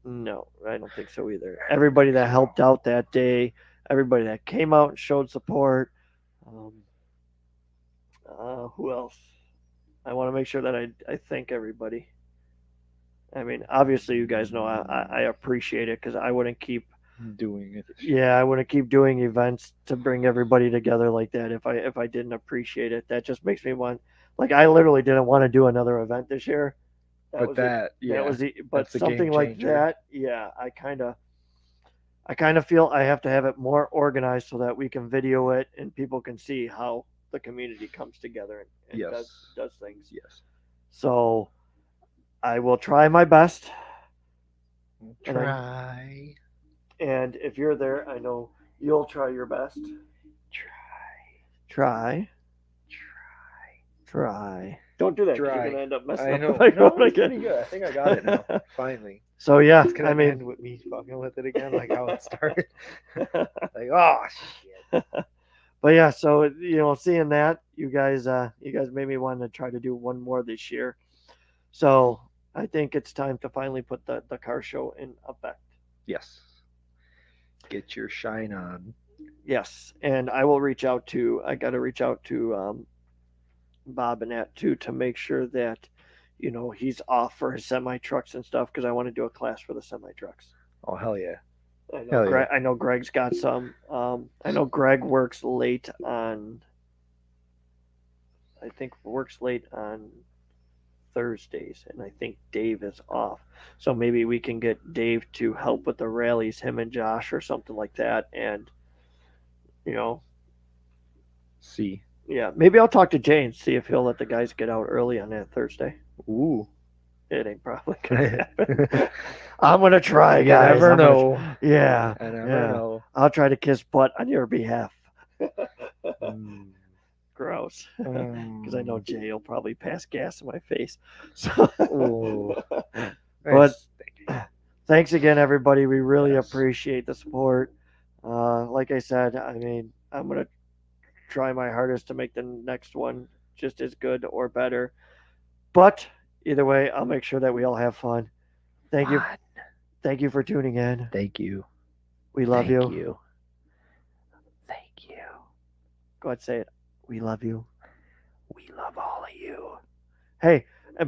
B: No, I don't think so either. Everybody that helped out that day, everybody that came out and showed support. Um, who else? I want to make sure that I thank everybody. I mean, obviously, you guys know I appreciate it because I wouldn't keep.
C: Doing it.
B: Yeah, I wouldn't keep doing events to bring everybody together like that if I didn't appreciate it. That just makes me want. Like I literally didn't want to do another event this year. That
C: But
B: was it.
C: that,
B: That
C: yeah,
B: was the. But
C: that's the game
B: something like
C: changer.
B: that, yeah, I kind of feel I have to have it more organized so that we can video it and people can see how the community comes together and
C: Yes.
B: does things.
C: Yes.
B: So I will try my best. And I-
C: Try.
B: And if you're there, I know you'll try your best. Try. Try. Don't do that. 'Cause
C: Try.
B: You're gonna end up messing
C: I
B: up
C: know.
B: the microphone
C: No, it's
B: again.
C: pretty good. I think I got it now. Finally.
B: So yeah,
C: It's gonna
B: I mean,
C: end with me fucking with it again, like how it started. Like, oh shit.
B: but yeah, so seeing that, you guys made me want to try to do one more this year. So I think it's time to finally put the car show in effect.
C: Yes. Get your shine on.
B: Yes, and I will reach out to. I got to reach out to Bob and that too to make sure that he's off for his semi trucks and stuff because I want to do a class for the semi trucks.
C: Oh hell yeah.
B: I know,
C: Hell yeah.
B: I know Greg's got some. I know Greg works late on. I think works late on Thursdays, and I think Dave is off. So maybe we can get Dave to help with the rallies, him and Josh, or something like that. And you know,
C: See.
B: yeah, maybe I'll talk to Jay and see if he'll let the guys get out early on that Thursday.
C: Ooh.
B: It ain't probably gonna happen. I'm gonna try,
C: You
B: guys.
C: never
B: I'm gonna-
C: know.
B: yeah,
C: I never
B: yeah.
C: know.
B: I'll try to kiss butt on your behalf.
C: Mm.
B: Gross. Because I know
C: Mm.
B: Jay will probably pass gas in my face. So,
C: Ooh.
B: but
C: Nice.
B: thanks again, everybody. We really
C: Yes.
B: appreciate the support. Like I said, I mean, I'm gonna try my hardest to make the next one just as good or better. But either way, I'll make sure that we all have fun. Thank you. Thank you for tuning in.
C: Thank you.
B: We love
C: Thank
B: you.
C: you. Thank you.
B: Go ahead and say it. We love you.
C: We love all of you.
B: Hey, and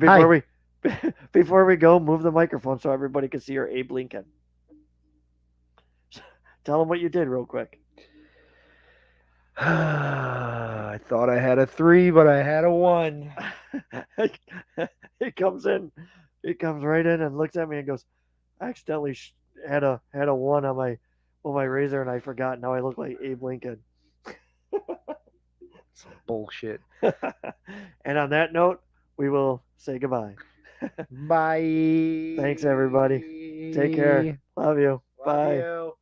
B: before we go, move the microphone so everybody can see your Abe Lincoln. Tell them what you did real quick.
C: I thought I had a 3, but I had a 1.
B: He comes in. He comes right in and looks at me and goes, "I accidentally had a 1 on my razor and I forgot. Now I look like Abe Lincoln."
C: Some bullshit.
B: And on that note, we will say goodbye.
C: Bye.
B: Thanks, everybody. Take care. Love you.
C: Love
B: Bye.
C: you.